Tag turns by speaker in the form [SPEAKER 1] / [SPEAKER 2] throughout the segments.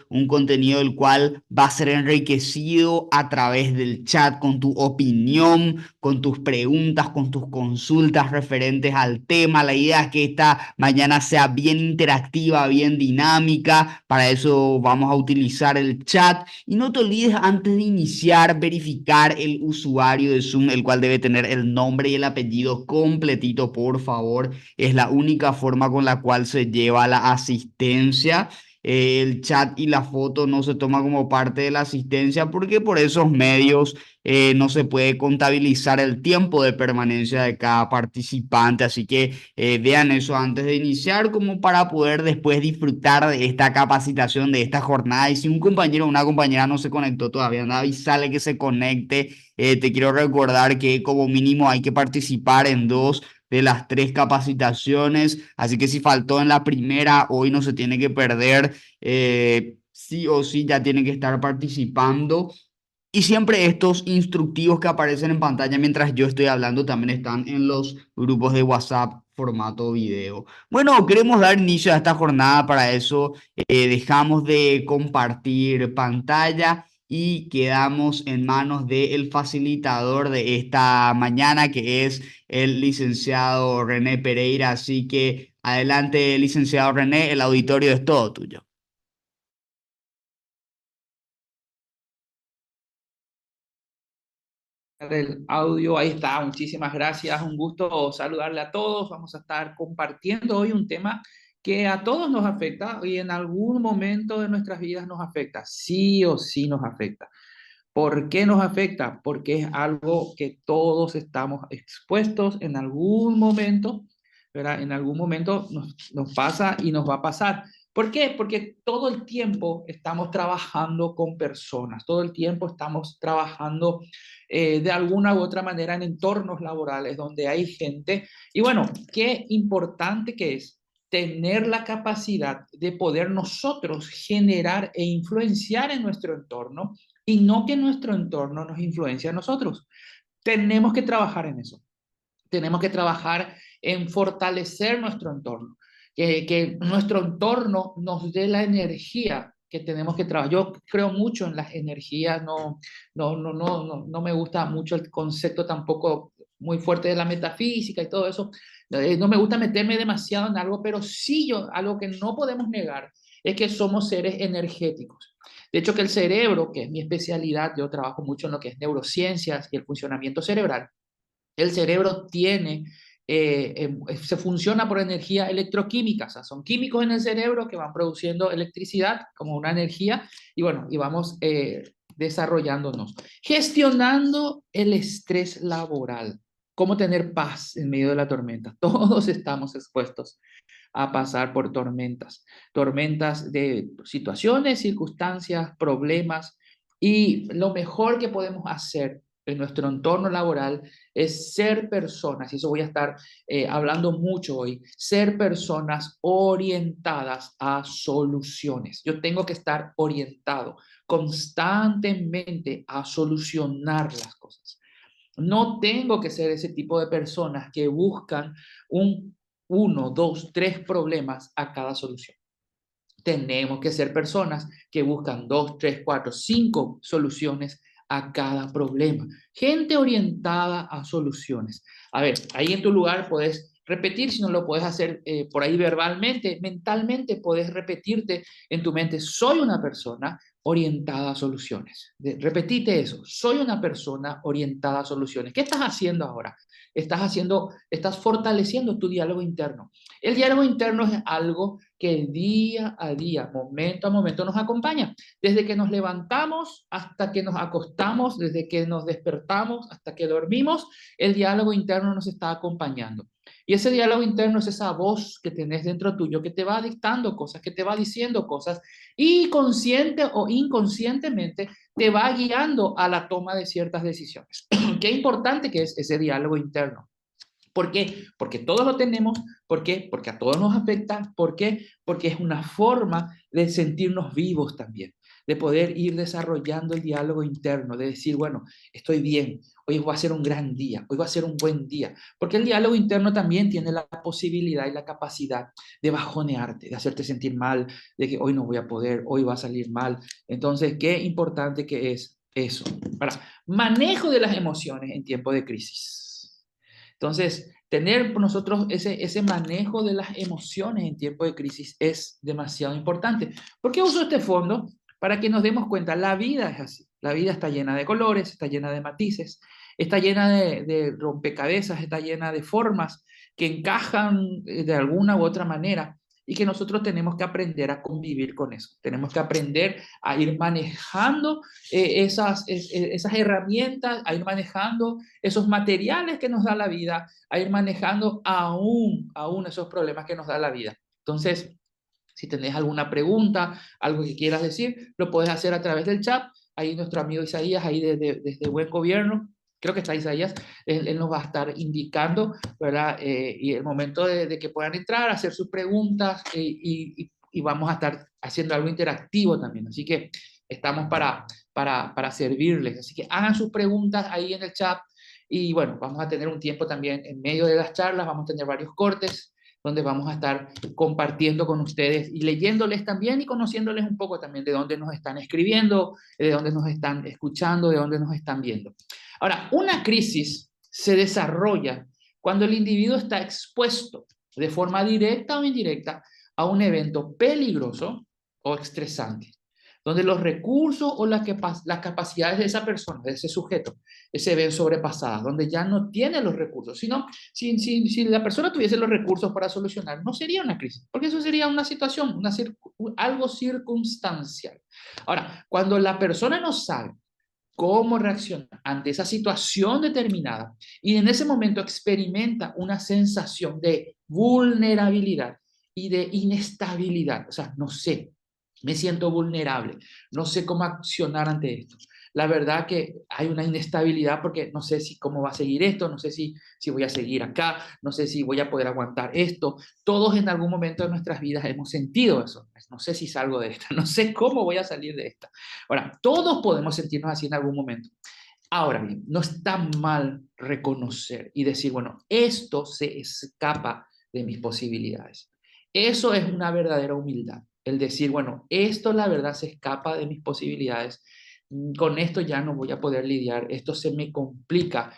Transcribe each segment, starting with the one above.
[SPEAKER 1] un contenido el cual va a ser enriquecido a través del chat con tu opinión, con tus preguntas, con tus consultas referentes al tema. La idea es que esta mañana sea bien interactiva, bien dinámica. Para eso vamos a utilizar el chat. Y no te olvides antes de iniciar, verificar el usuario de Zoom, el cual debe tener el nombre y el apellido completito, por favor. Es la única forma con la cual se lleva la asistencia. El chat y la foto no se toma como parte de la asistencia porque por esos medios no se puede contabilizar el tiempo de permanencia de cada participante. Así que vean eso antes de iniciar como para poder después disfrutar de esta capacitación, de esta jornada. Y si un compañero o una compañera no se conectó todavía, anda, avísale que se conecte. Te quiero recordar que como mínimo hay que participar en dos de las tres capacitaciones, así que si faltó en la primera, hoy no se tiene que perder, sí o sí ya tiene que estar participando. Y siempre estos instructivos que aparecen en pantalla mientras yo estoy hablando también están en los grupos de WhatsApp formato video. Bueno, queremos dar inicio a esta jornada, para eso dejamos de compartir pantalla y quedamos en manos del facilitador de esta mañana, que es el licenciado René Pereira. Así que adelante, licenciado René, el auditorio es todo tuyo.
[SPEAKER 2] El audio, ahí está, muchísimas gracias, un gusto saludarle a todos. Vamos a estar compartiendo hoy un tema que a todos nos afecta y en algún momento de nuestras vidas nos afecta, sí o sí nos afecta. ¿Por qué nos afecta? Porque es algo que todos estamos expuestos en algún momento, ¿verdad? En algún momento nos pasa y nos va a pasar. ¿Por qué? Porque todo el tiempo estamos trabajando con personas, todo el tiempo estamos trabajando de alguna u otra manera en entornos laborales donde hay gente. Y bueno, qué importante que es tener la capacidad de poder nosotros generar e influenciar en nuestro entorno y no que nuestro entorno nos influencie a nosotros. Tenemos que trabajar en eso. Tenemos que trabajar en fortalecer nuestro entorno, que nuestro entorno nos dé la energía que tenemos que trabajar. Yo creo mucho en las energías, no me gusta mucho el concepto tampoco muy fuerte de la metafísica y todo eso. No me gusta meterme demasiado en algo, pero sí yo, algo que no podemos negar es que somos seres energéticos. De hecho, que el cerebro, que es mi especialidad, yo trabajo mucho en lo que es neurociencias y el funcionamiento cerebral. El cerebro se funciona por energía electroquímica, o sea, son químicos en el cerebro que van produciendo electricidad como una energía y bueno, y vamos desarrollándonos. Gestionando el estrés laboral, cómo tener paz en medio de la tormenta. Todos estamos expuestos a pasar por tormentas, tormentas de situaciones, circunstancias, problemas, y lo mejor que podemos hacer en nuestro entorno laboral es ser personas, y eso voy a estar hablando mucho hoy, ser personas orientadas a soluciones. Yo tengo que estar orientado constantemente a solucionar las cosas. No tengo que ser ese tipo de personas que buscan uno, dos, tres problemas a cada solución. Tenemos que ser personas que buscan dos, tres, cuatro, cinco soluciones a cada problema. Gente orientada a soluciones. A ver, ahí en tu lugar puedes repetir, si no lo puedes hacer por ahí verbalmente, mentalmente puedes repetirte en tu mente, soy una persona orientada a soluciones. Repetite eso, soy una persona orientada a soluciones. ¿Qué estás haciendo ahora? Estás fortaleciendo tu diálogo interno. El diálogo interno es algo que día a día, momento a momento nos acompaña. Desde que nos levantamos hasta que nos acostamos, desde que nos despertamos hasta que dormimos, el diálogo interno nos está acompañando. Y ese diálogo interno es esa voz que tenés dentro tuyo que te va dictando cosas, que te va diciendo cosas y consciente o inconscientemente te va guiando a la toma de ciertas decisiones. Qué importante que es ese diálogo interno. ¿Por qué? Porque todos lo tenemos. ¿Por qué? Porque a todos nos afecta. ¿Por qué? Porque es una forma de sentirnos vivos también, de poder ir desarrollando el diálogo interno, de decir, bueno, estoy bien, hoy va a ser un gran día, hoy va a ser un buen día. Porque el diálogo interno también tiene la posibilidad y la capacidad de bajonearte, de hacerte sentir mal, de que hoy no voy a poder, hoy va a salir mal. Entonces, qué importante que es eso. Para manejo de las emociones en tiempo de crisis. Entonces, tener nosotros ese manejo de las emociones en tiempo de crisis es demasiado importante. ¿Por qué uso este fondo? Para que nos demos cuenta, la vida es así. La vida está llena de colores, está llena de matices, está llena de rompecabezas, está llena de formas que encajan de alguna u otra manera y que nosotros tenemos que aprender a convivir con eso. Tenemos que aprender a ir manejando esas herramientas, a ir manejando esos materiales que nos da la vida, a ir manejando aún esos problemas que nos da la vida. Entonces, si tenés alguna pregunta, algo que quieras decir, lo puedes hacer a través del chat. Ahí nuestro amigo Isaías, ahí desde Buen Gobierno, creo que está Isaías, él nos va a estar indicando, ¿verdad? Y el momento de que puedan entrar, hacer sus preguntas y vamos a estar haciendo algo interactivo también. Así que estamos para servirles. Así que hagan sus preguntas ahí en el chat y bueno, vamos a tener un tiempo también en medio de las charlas, vamos a tener varios cortes donde vamos a estar compartiendo con ustedes y leyéndoles también y conociéndoles un poco también de dónde nos están escribiendo, de dónde nos están escuchando, de dónde nos están viendo. Ahora, una crisis se desarrolla cuando el individuo está expuesto de forma directa o indirecta a un evento peligroso o estresante, donde los recursos o las capacidades de esa persona, de ese sujeto, se ven sobrepasadas, donde ya no tiene los recursos, sino si la persona tuviese los recursos para solucionar, no sería una crisis, porque eso sería una situación, algo circunstancial. Ahora, cuando la persona no sabe cómo reaccionar ante esa situación determinada y en ese momento experimenta una sensación de vulnerabilidad y de inestabilidad, o sea, no sé, me siento vulnerable, no sé cómo accionar ante esto. La verdad que hay una inestabilidad porque no sé si cómo va a seguir esto, no sé si voy a seguir acá, no sé si voy a poder aguantar esto. Todos en algún momento de nuestras vidas hemos sentido eso. No sé si salgo de esta, no sé cómo voy a salir de esta. Ahora, todos podemos sentirnos así en algún momento. Ahora bien, no está mal reconocer y decir, bueno, esto se escapa de mis posibilidades. Eso es una verdadera humildad. El decir, bueno, esto la verdad se escapa de mis posibilidades. Con esto ya no voy a poder lidiar. Esto se me complica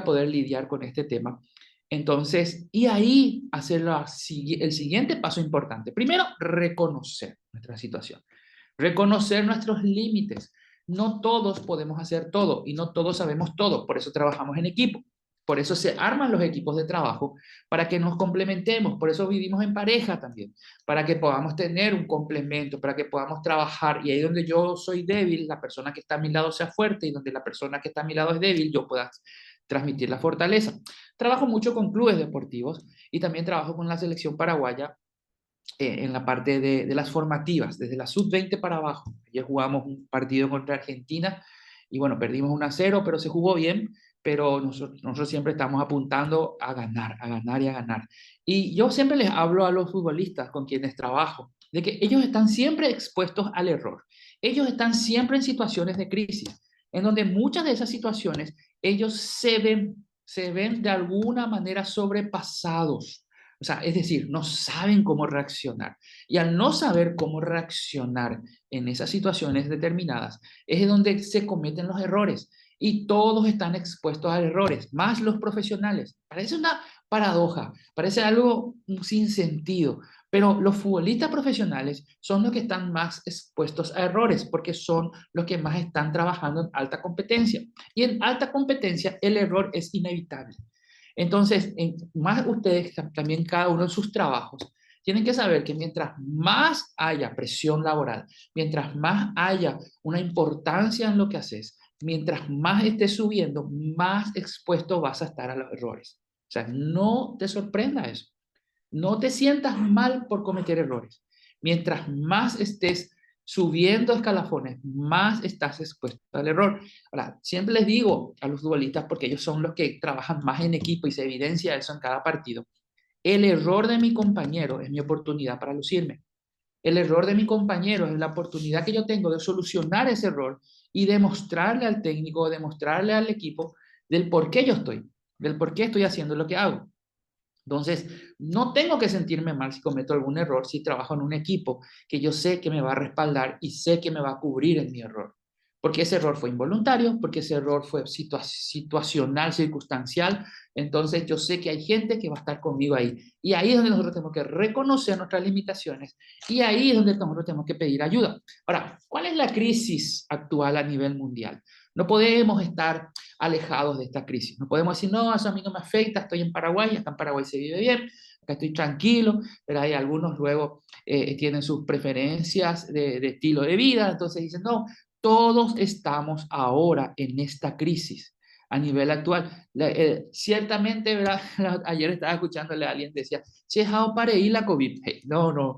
[SPEAKER 2] poder lidiar con este tema. Entonces, y ahí hacer el siguiente paso importante. Primero, reconocer nuestra situación. Reconocer nuestros límites. No todos podemos hacer todo y no todos sabemos todo. Por eso trabajamos en equipo. Por eso se arman los equipos de trabajo para que nos complementemos. Por eso vivimos en pareja también, para que podamos tener un complemento, para que podamos trabajar. Y ahí donde yo soy débil, la persona que está a mi lado sea fuerte y donde la persona que está a mi lado es débil, yo pueda transmitir la fortaleza. Trabajo mucho con clubes deportivos y también trabajo con la selección paraguaya en la parte de las formativas, desde la sub-20 para abajo. Ayer jugamos un partido contra Argentina y bueno, perdimos 1-0, pero se jugó bien, pero nosotros siempre estamos apuntando a ganar y a ganar. Y yo siempre les hablo a los futbolistas con quienes trabajo, de que ellos están siempre expuestos al error. Ellos están siempre en situaciones de crisis, en donde muchas de esas situaciones ellos se ven de alguna manera sobrepasados. O sea, es decir, no saben cómo reaccionar. Y al no saber cómo reaccionar en esas situaciones determinadas, es donde se cometen los errores. Y todos están expuestos a errores, más los profesionales. Parece una paradoja, parece algo sin sentido, pero los futbolistas profesionales son los que están más expuestos a errores porque son los que más están trabajando en alta competencia. Y en alta competencia el error es inevitable. Entonces, más ustedes también cada uno en sus trabajos tienen que saber que mientras más haya presión laboral, mientras más haya una importancia en lo que haces, mientras más estés subiendo, más expuesto vas a estar a los errores. O sea, no te sorprenda eso. No te sientas mal por cometer errores. Mientras más estés subiendo escalafones, más estás expuesto al error. Ahora, siempre les digo a los futbolistas, porque ellos son los que trabajan más en equipo y se evidencia eso en cada partido, el error de mi compañero es mi oportunidad para lucirme. El error de mi compañero es la oportunidad que yo tengo de solucionar ese error y demostrarle al técnico, demostrarle al equipo del por qué yo estoy, del por qué estoy haciendo lo que hago. Entonces, no tengo que sentirme mal si cometo algún error, si trabajo en un equipo que yo sé que me va a respaldar y sé que me va a cubrir en mi error. Porque ese error fue involuntario, porque ese error fue situacional, circunstancial. Entonces, yo sé que hay gente que va a estar conmigo ahí. Y ahí es donde nosotros tenemos que reconocer nuestras limitaciones y ahí es donde nosotros tenemos que pedir ayuda. Ahora, ¿cuál es la crisis actual a nivel mundial? No podemos estar alejados de esta crisis. No podemos decir, no, eso a mí no me afecta, estoy en Paraguay, acá en Paraguay se vive bien, acá estoy tranquilo, pero hay algunos luego tienen sus preferencias de estilo de vida, entonces dicen, no, todos estamos ahora en esta crisis a nivel actual. Ciertamente, ¿verdad? Ayer estaba escuchándole a alguien que decía, che, how para ir la COVID. Hey, no,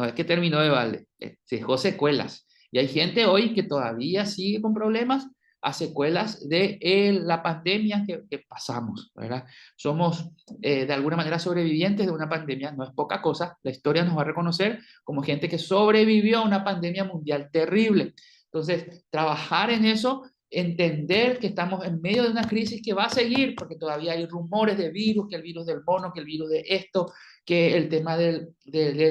[SPEAKER 2] es que terminó de balde, se dejó secuelas. Y hay gente hoy que todavía sigue con problemas a secuelas de la pandemia que pasamos, ¿verdad? Somos de alguna manera sobrevivientes de una pandemia, no es poca cosa, la historia nos va a reconocer como gente que sobrevivió a una pandemia mundial terrible. Entonces, trabajar en eso, entender que estamos en medio de una crisis que va a seguir, porque todavía hay rumores de virus, que el virus del mono, que el virus de esto, que el tema de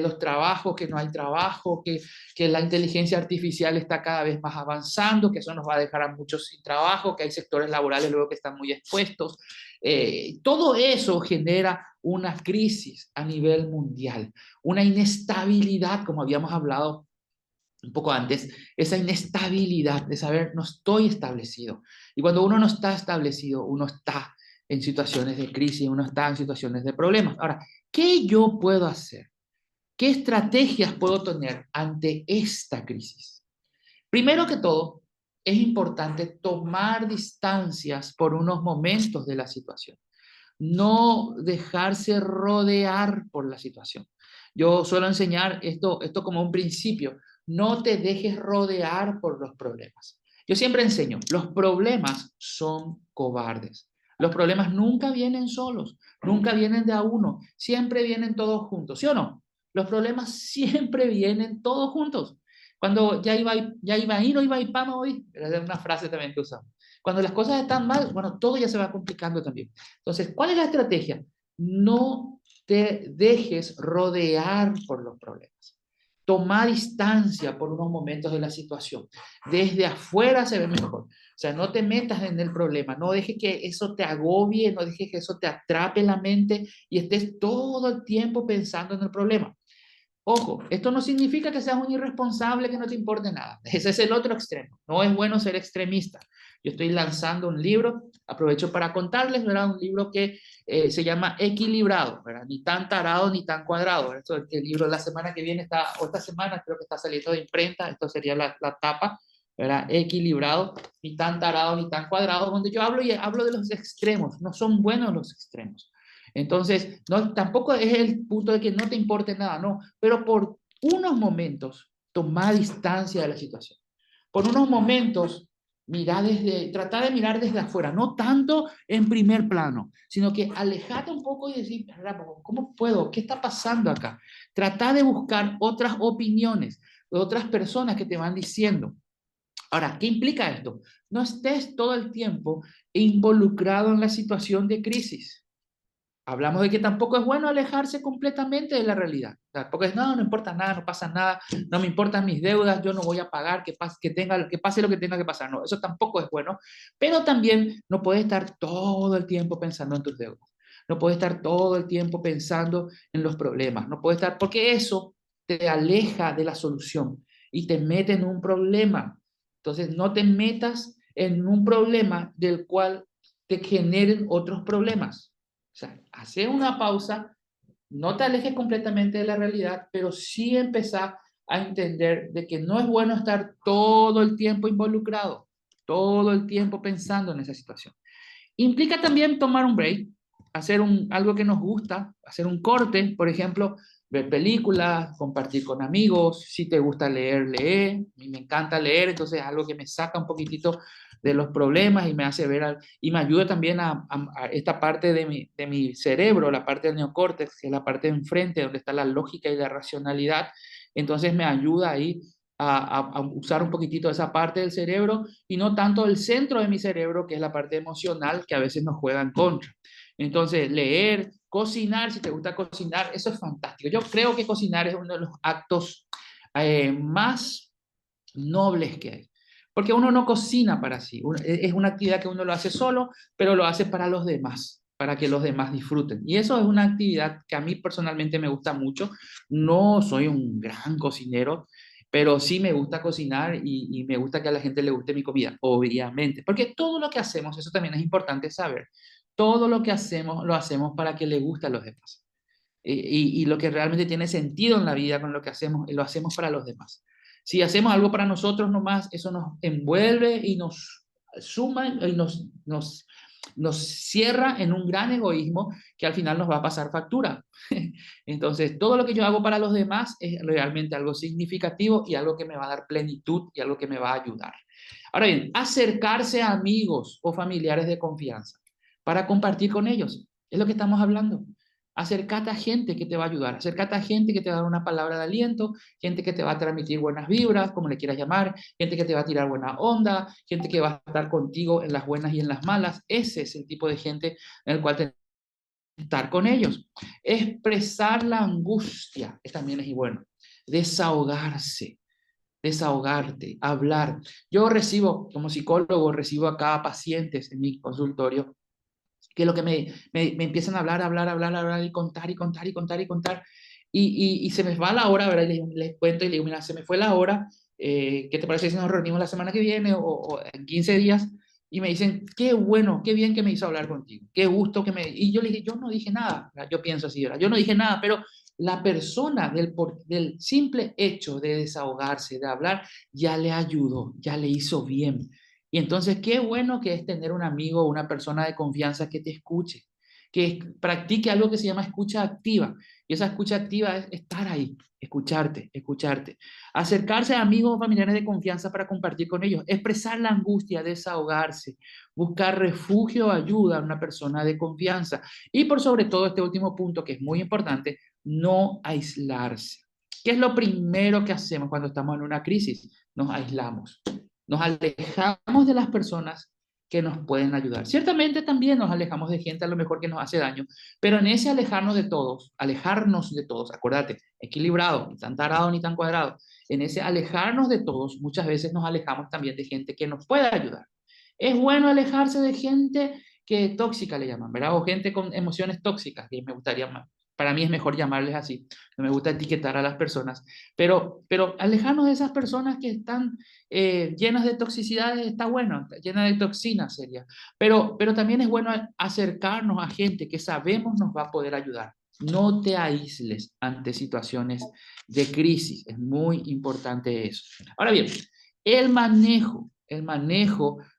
[SPEAKER 2] los trabajos, que no hay trabajo, que la inteligencia artificial está cada vez más avanzando, que eso nos va a dejar a muchos sin trabajo, que hay sectores laborales luego que están muy expuestos. Todo eso genera una crisis a nivel mundial, una inestabilidad, como habíamos hablado un poco antes, esa inestabilidad de saber no estoy establecido. Y cuando uno no está establecido, uno está en situaciones de crisis, uno está en situaciones de problemas. Ahora, ¿qué yo puedo hacer? ¿Qué estrategias puedo tener ante esta crisis? Primero que todo, es importante tomar distancias por unos momentos de la situación, no dejarse rodear por la situación. Yo suelo enseñar esto como un principio, no te dejes rodear por los problemas. Yo siempre enseño, los problemas son cobardes. Los problemas nunca vienen solos, nunca vienen de a uno, siempre vienen todos juntos, ¿sí o no? Los problemas siempre vienen todos juntos. Cuando ya iba y no iba y pama hoy, es una frase también que usamos. Cuando las cosas están mal, bueno, todo ya se va complicando también. Entonces, ¿cuál es la estrategia? No te dejes rodear por los problemas. Toma distancia por unos momentos de la situación. Desde afuera se ve mejor. O sea, no te metas en el problema, no dejes que eso te agobie, no dejes que eso te atrape la mente y estés todo el tiempo pensando en el problema. Ojo, esto no significa que seas un irresponsable, que no te importe nada. Ese es el otro extremo. No es bueno ser extremista. Yo estoy lanzando un libro, aprovecho para contarles, ¿verdad? Un libro que se llama Equilibrado, ¿verdad? Ni tan tarado ni tan cuadrado. Esto, el libro la semana que viene está, o esta semana creo que está saliendo de imprenta, esto sería la tapa, ¿verdad? Equilibrado, ni tan tarado ni tan cuadrado, donde yo hablo y hablo de los extremos. No son buenos los extremos. Entonces, no, tampoco es el punto de que no te importe nada, no, pero por unos momentos toma distancia de la situación. Por unos momentos trata de mirar desde afuera, no tanto en primer plano, sino que alejate un poco y decir, ¿cómo puedo? ¿Qué está pasando acá? Trata de buscar otras opiniones, otras personas que te van diciendo. Ahora, ¿qué implica esto? No estés todo el tiempo involucrado en la situación de crisis. Hablamos de que tampoco es bueno alejarse completamente de la realidad. Tampoco es, no importa nada, no pasa nada, no me importan mis deudas, yo no voy a pagar, que pase lo que tenga que pasar. No, eso tampoco es bueno. Pero también no puedes estar todo el tiempo pensando en tus deudas. No puedes estar todo el tiempo pensando en los problemas. No puedes estar, porque eso te aleja de la solución y te mete en un problema. Entonces, no te metas en un problema del cual te generen otros problemas. O sea, hacer una pausa, no te alejes completamente de la realidad, pero sí empezar a entender de que no es bueno estar todo el tiempo involucrado, todo el tiempo pensando en esa situación. Implica también tomar un break, hacer algo que nos gusta, hacer un corte, por ejemplo, ver películas, compartir con amigos. Si te gusta leer, lee. A mí me encanta leer, entonces es algo que me saca un poquitito de los problemas y me hace ver, y me ayuda también a esta parte de mi cerebro, la parte del neocórtex, que es la parte de enfrente, donde está la lógica y la racionalidad. Entonces me ayuda ahí a usar un poquitito esa parte del cerebro y no tanto el centro de mi cerebro, que es la parte emocional, que a veces nos juega en contra. Entonces, leer, cocinar, si te gusta cocinar, eso es fantástico. Yo creo que cocinar es uno de los actos más nobles que hay. Porque uno no cocina para sí, es una actividad que uno lo hace solo, pero lo hace para los demás, para que los demás disfruten. Y eso es una actividad que a mí personalmente me gusta mucho. No soy un gran cocinero, pero sí me gusta cocinar y me gusta que a la gente le guste mi comida, obviamente. Porque todo lo que hacemos, eso también es importante saber, todo lo que hacemos lo hacemos para que le guste a los demás. Y lo que realmente tiene sentido en la vida con lo que hacemos, lo hacemos para los demás. Si hacemos algo para nosotros nomás, eso nos envuelve y nos suma y nos cierra en un gran egoísmo que al final nos va a pasar factura. Entonces, todo lo que yo hago para los demás es realmente algo significativo y algo que me va a dar plenitud y algo que me va a ayudar. Ahora bien, acercarse a amigos o familiares de confianza para compartir con ellos. Es lo que estamos hablando. Acércate a gente que te va a ayudar, acércate a gente que te va a dar una palabra de aliento, gente que te va a transmitir buenas vibras, como le quieras llamar, gente que te va a tirar buena onda, gente que va a estar contigo en las buenas y en las malas. Ese es el tipo de gente en el cual tenés que estar con ellos. Expresar la angustia también es bueno. Desahogarse, desahogarte, hablar. Yo recibo, como psicólogo, recibo a cada pacientes en mi consultorio que lo que me empiezan a hablar y contar y contar y contar y contar. Y se me va la hora, ¿verdad? Y les cuento y les digo, mira, se me fue la hora, ¿qué te parece si nos reunimos la semana que viene o en 15 días? Y me dicen, qué bueno, qué bien que me hizo hablar contigo, qué gusto que me... Y yo le dije, yo no dije nada, ¿verdad? Yo pienso así, ¿verdad? Yo no dije nada, pero la persona del simple hecho de desahogarse, de hablar, ya le ayudó, ya le hizo bien. Y entonces, qué bueno que es tener un amigo o una persona de confianza que te escuche, que practique algo que se llama escucha activa. Y esa escucha activa es estar ahí, escucharte, escucharte. Acercarse a amigos o familiares de confianza para compartir con ellos, expresar la angustia, desahogarse, buscar refugio o ayuda a una persona de confianza. Y por sobre todo, este último punto que es muy importante, no aislarse. ¿Qué es lo primero que hacemos cuando estamos en una crisis? Nos aislamos. Nos alejamos de las personas que nos pueden ayudar. Ciertamente también nos alejamos de gente a lo mejor que nos hace daño, pero en ese alejarnos de todos, acuérdate, equilibrado, ni tan tarado ni tan cuadrado, en ese alejarnos de todos, muchas veces nos alejamos también de gente que nos pueda ayudar. Es bueno alejarse de gente que tóxica le llaman, ¿verdad? O gente con emociones tóxicas, que me gustaría más. Para mí es mejor llamarles así, no me gusta etiquetar a las personas, pero alejarnos de esas personas que están llenas de toxicidad está bueno, llenas de toxinas sería. Pero también es bueno acercarnos a gente que sabemos nos va a poder ayudar. No te aísles ante situaciones de crisis. Es muy importante eso. Ahora bien, el manejo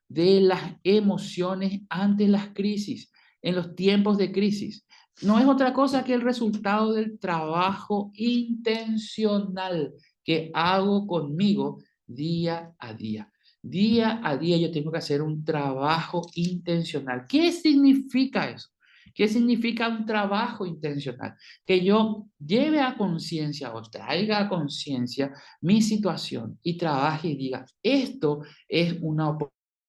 [SPEAKER 2] de las emociones ante las crisis, en los tiempos de crisis, no es otra cosa que el resultado del trabajo intencional que hago conmigo día a día. Día a día yo tengo que hacer un trabajo intencional. ¿Qué significa eso? ¿Qué significa un trabajo intencional? Que yo lleve a conciencia o traiga a conciencia mi situación y trabaje y diga, esto es una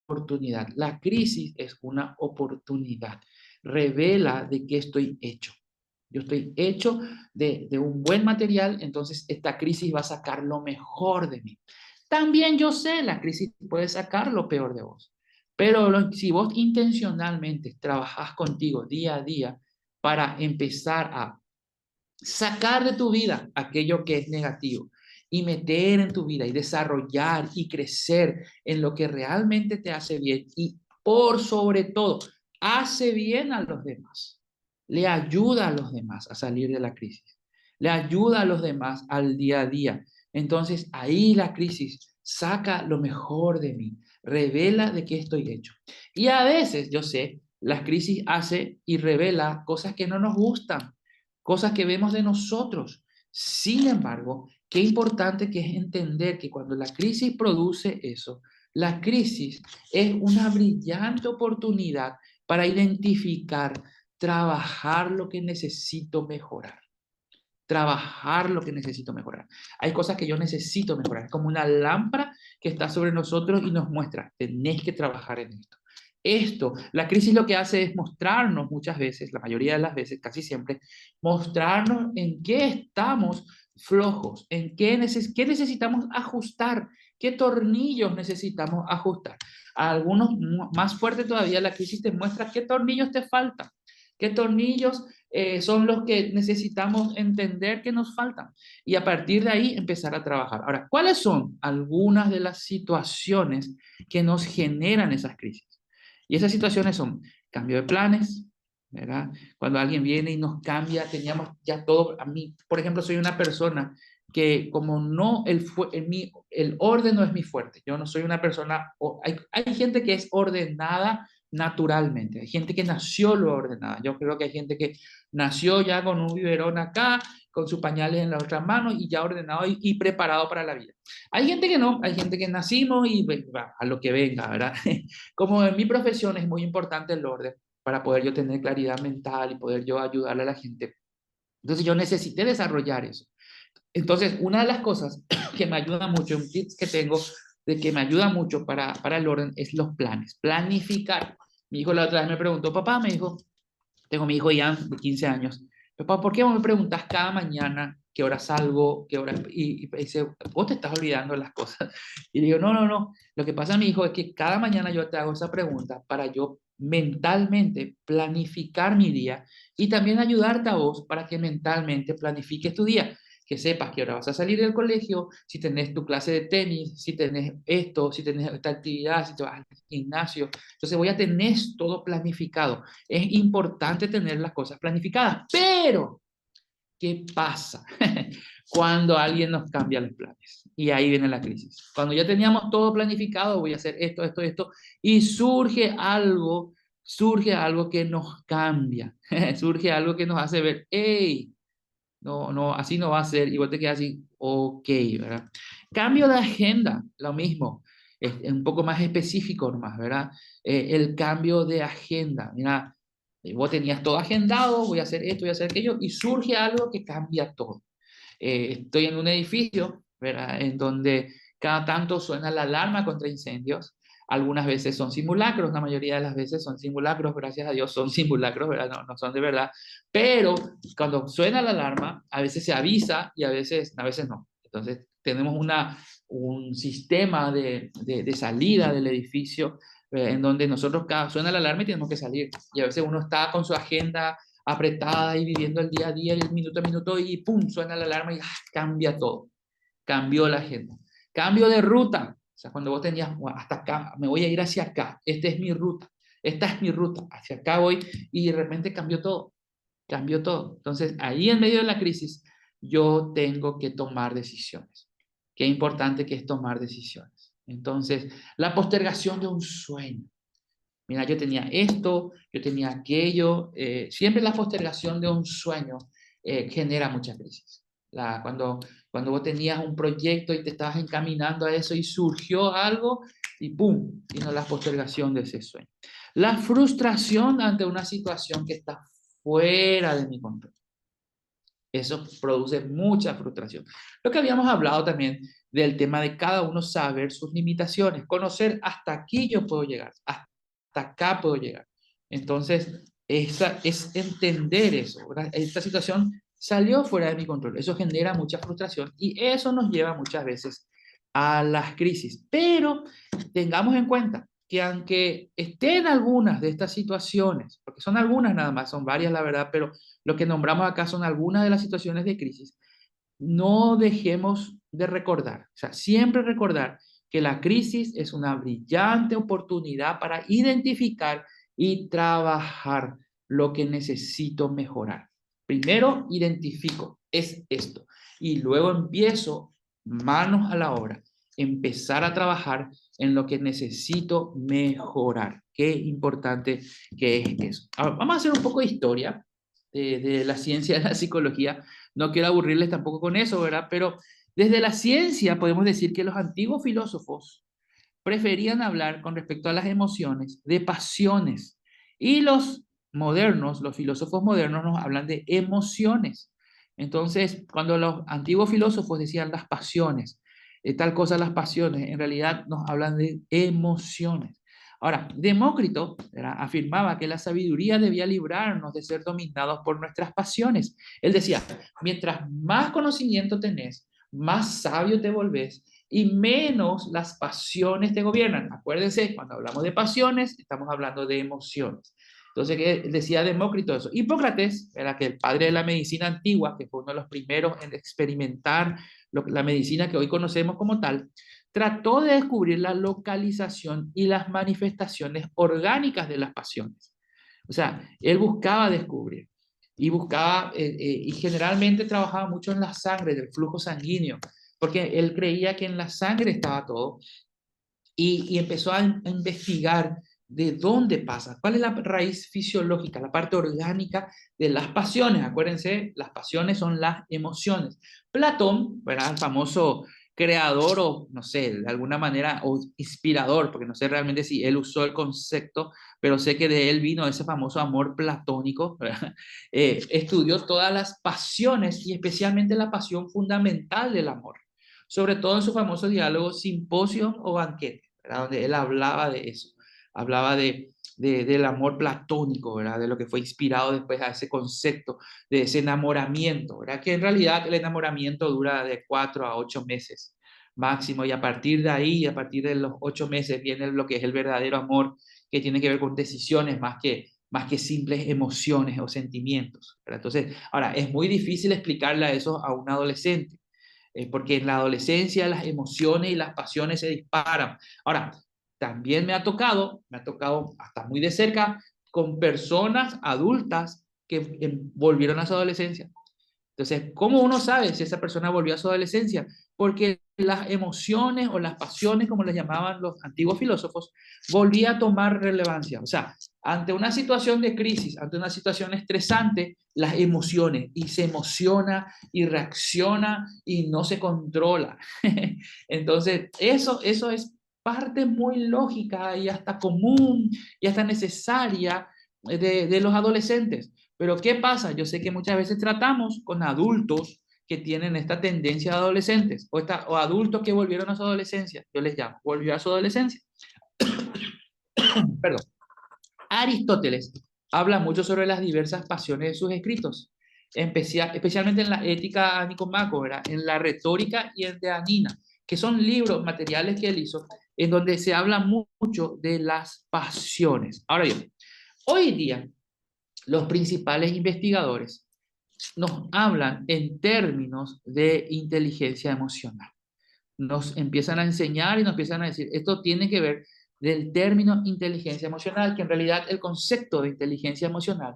[SPEAKER 2] oportunidad. La crisis es una oportunidad. Revela de qué estoy hecho. Yo estoy hecho de un buen material, entonces esta crisis va a sacar lo mejor de mí. También yo sé, la crisis puede sacar lo peor de vos, pero si vos intencionalmente trabajás contigo día a día para empezar a sacar de tu vida aquello que es negativo y meter en tu vida y desarrollar y crecer en lo que realmente te hace bien y por sobre todo hace bien a los demás, le ayuda a los demás a salir de la crisis, le ayuda a los demás al día a día. Entonces ahí la crisis saca lo mejor de mí, revela de qué estoy hecho. Y a veces, yo sé, la crisis hace y revela cosas que no nos gustan, cosas que vemos de nosotros. Sin embargo, qué importante que es entender que cuando la crisis produce eso, la crisis es una brillante oportunidad para identificar, trabajar lo que necesito mejorar. Trabajar lo que necesito mejorar. Hay cosas que yo necesito mejorar. Es como una lámpara que está sobre nosotros y nos muestra, tenés que trabajar en esto. Esto, la crisis lo que hace es mostrarnos muchas veces, la mayoría de las veces, casi siempre, mostrarnos en qué estamos flojos, en qué necesitamos ajustar, qué tornillos necesitamos ajustar. A algunos más fuerte todavía, la crisis te muestra qué tornillos te faltan, qué tornillos son los que necesitamos entender que nos faltan y a partir de ahí empezar a trabajar. Ahora, ¿cuáles son algunas de las situaciones que nos generan esas crisis? Y esas situaciones son cambio de planes, ¿verdad? Cuando alguien viene y nos cambia, teníamos ya todo, a mí, por ejemplo, soy una persona que como no, el orden no es mi fuerte, yo no soy una persona, hay gente que es ordenada naturalmente, hay gente que nació lo ordenada, yo creo que hay gente que nació ya con un biberón acá, con sus pañales en la otra mano y ya ordenado y preparado para la vida. Hay gente que no, hay gente que nacimos y va, a lo que venga, ¿verdad? Como en mi profesión es muy importante el orden para poder yo tener claridad mental y poder yo ayudarle a la gente. Entonces yo necesité desarrollar eso. Entonces, una de las cosas que me ayuda mucho, un tips que tengo de que me ayuda mucho para el orden es los planes, planificar. Mi hijo la otra vez me preguntó, papá, me dijo, tengo mi hijo ya de 15 años. Papá, ¿por qué vos me preguntas cada mañana qué hora salgo, qué hora? Y dice, vos te estás olvidando de las cosas. Y le digo, no, no, no. Lo que pasa, mi hijo, es que cada mañana yo te hago esa pregunta para yo mentalmente planificar mi día y también ayudarte a vos para que mentalmente planifiques tu día. Que sepas que ahora vas a salir del colegio, si tenés tu clase de tenis, si tenés esto, si tenés esta actividad, si te vas al gimnasio. Entonces voy a tener todo planificado. Es importante tener las cosas planificadas, pero ¿qué pasa cuando alguien nos cambia los planes? Y ahí viene la crisis. Cuando ya teníamos todo planificado, voy a hacer esto, esto, esto, y surge algo que nos cambia, surge algo que nos hace ver, hey, no, no, así no va a ser, y vos te quedas así, ok, ¿verdad? Cambio de agenda, lo mismo, es un poco más específico nomás, ¿verdad? El cambio de agenda, mira, vos tenías todo agendado, voy a hacer esto, voy a hacer aquello, y surge algo que cambia todo. Estoy en un edificio, ¿verdad? En donde cada tanto suena la alarma contra incendios. Algunas veces son simulacros, la mayoría de las veces son simulacros, gracias a Dios son simulacros, ¿verdad? No, no son de verdad. Pero cuando suena la alarma, a veces se avisa y a veces no. Entonces tenemos un sistema de salida del edificio en donde nosotros cada suena la alarma y tenemos que salir. Y a veces uno está con su agenda apretada y viviendo el día a día, el minuto a minuto, y pum, suena la alarma y cambia todo. Cambió la agenda. Cambio de ruta. O sea, cuando vos tenías, bueno, hasta acá, me voy a ir hacia acá, esta es mi ruta, esta es mi ruta, hacia acá voy, y de repente cambió todo, cambió todo. Entonces, ahí en medio de la crisis, yo tengo que tomar decisiones. Qué importante que es tomar decisiones. Entonces, la postergación de un sueño. Mira, yo tenía esto, yo tenía aquello. Siempre la postergación de un sueño genera mucha crisis. Cuando vos tenías un proyecto y te estabas encaminando a eso y surgió algo y ¡pum! Vino la postergación de ese sueño. La frustración ante una situación que está fuera de mi control. Eso produce mucha frustración. Lo que habíamos hablado también del tema de cada uno saber sus limitaciones, conocer hasta aquí yo puedo llegar, hasta acá puedo llegar. Entonces, esa es entender eso. ¿Verdad? Esta situación salió fuera de mi control. Eso genera mucha frustración y eso nos lleva muchas veces a las crisis. Pero tengamos en cuenta que aunque estén algunas de estas situaciones, porque son algunas nada más, son varias la verdad, pero lo que nombramos acá son algunas de las situaciones de crisis, no dejemos de recordar, o sea, siempre recordar que la crisis es una brillante oportunidad para identificar y trabajar lo que necesito mejorar. Primero identifico, es esto, y luego empiezo manos a la obra, empezar a trabajar en lo que necesito mejorar. Qué importante que es eso. Ahora, vamos a hacer un poco de historia de la ciencia de la psicología. No quiero aburrirles tampoco con eso, ¿verdad? Pero desde la ciencia podemos decir que los antiguos filósofos preferían hablar con respecto a las emociones de pasiones y los modernos, los filósofos modernos nos hablan de emociones. Entonces, cuando los antiguos filósofos decían las pasiones, tal cosa las pasiones, en realidad nos hablan de emociones. Ahora, Demócrito, ¿verdad?, afirmaba que la sabiduría debía librarnos de ser dominados por nuestras pasiones. Él decía, mientras más conocimiento tenés, más sabio te volvés y menos las pasiones te gobiernan. Acuérdense, cuando hablamos de pasiones, estamos hablando de emociones. Entonces, ¿qué decía Demócrito eso? Hipócrates, era que el padre de la medicina antigua, que fue uno de los primeros en experimentar la medicina que hoy conocemos como tal, trató de descubrir la localización y las manifestaciones orgánicas de las pasiones. O sea, él buscaba descubrir y buscaba, y generalmente trabajaba mucho en la sangre, del flujo sanguíneo, porque él creía que en la sangre estaba todo y empezó a investigar de dónde pasa, cuál es la raíz fisiológica, la parte orgánica de las pasiones. Acuérdense, las pasiones son las emociones. Platón, ¿verdad?, el famoso creador o, no sé, de alguna manera, o inspirador, porque no sé realmente si él usó el concepto, pero sé que de él vino ese famoso amor platónico, ¿verdad? Estudió todas las pasiones y especialmente la pasión fundamental del amor, sobre todo en su famoso diálogo Simposio o Banquete, ¿verdad?, donde él hablaba de eso, hablaba del amor platónico, ¿verdad?, de lo que fue inspirado después a ese concepto de ese enamoramiento, ¿verdad?, que en realidad el enamoramiento dura de 4 a 8 meses máximo, y a partir de ahí, a partir de los 8 meses, viene lo que es el verdadero amor, que tiene que ver con decisiones más que simples emociones o sentimientos, ¿verdad? Entonces, ahora, es muy difícil explicarle eso a un adolescente, porque en la adolescencia las emociones y las pasiones se disparan. Ahora, también me ha tocado hasta muy de cerca con personas adultas que volvieron a su adolescencia. Entonces, ¿cómo uno sabe si esa persona volvió a su adolescencia? Porque las emociones o las pasiones, como les llamaban los antiguos filósofos, volvía a tomar relevancia. O sea, ante una situación de crisis, ante una situación estresante, las emociones, y se emociona y reacciona y no se controla. Entonces, eso es parte muy lógica y hasta común y hasta necesaria de los adolescentes. Pero ¿qué pasa? Yo sé que muchas veces tratamos con adultos que tienen esta tendencia de adolescentes o adultos que volvieron a su adolescencia. Yo les llamo, volvió a su adolescencia. Perdón. Aristóteles habla mucho sobre las diversas pasiones de sus escritos, especialmente en la Ética Nicomaco, ¿verdad?, en la Retórica y en De Anina, que son libros, materiales que él hizo, en donde se habla mucho de las pasiones. Ahora bien, hoy día los principales investigadores nos hablan en términos de inteligencia emocional. Nos empiezan a enseñar y nos empiezan a decir, esto tiene que ver del término inteligencia emocional, que en realidad el concepto de inteligencia emocional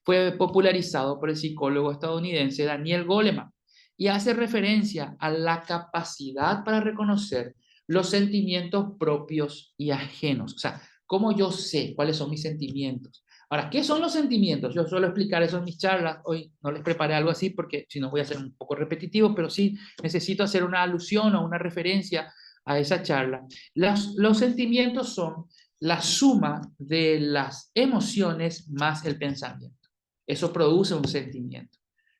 [SPEAKER 2] fue popularizado por el psicólogo estadounidense Daniel Goleman y hace referencia a la capacidad para reconocer los sentimientos propios y ajenos. O sea, cómo yo sé cuáles son mis sentimientos. Ahora, ¿qué son los sentimientos? Yo suelo explicar eso en mis charlas. Hoy no les preparé algo así porque si no voy a ser un poco repetitivo, pero sí necesito hacer una alusión o una referencia a esa charla. Los sentimientos son la suma de las emociones más el pensamiento. Eso produce un sentimiento.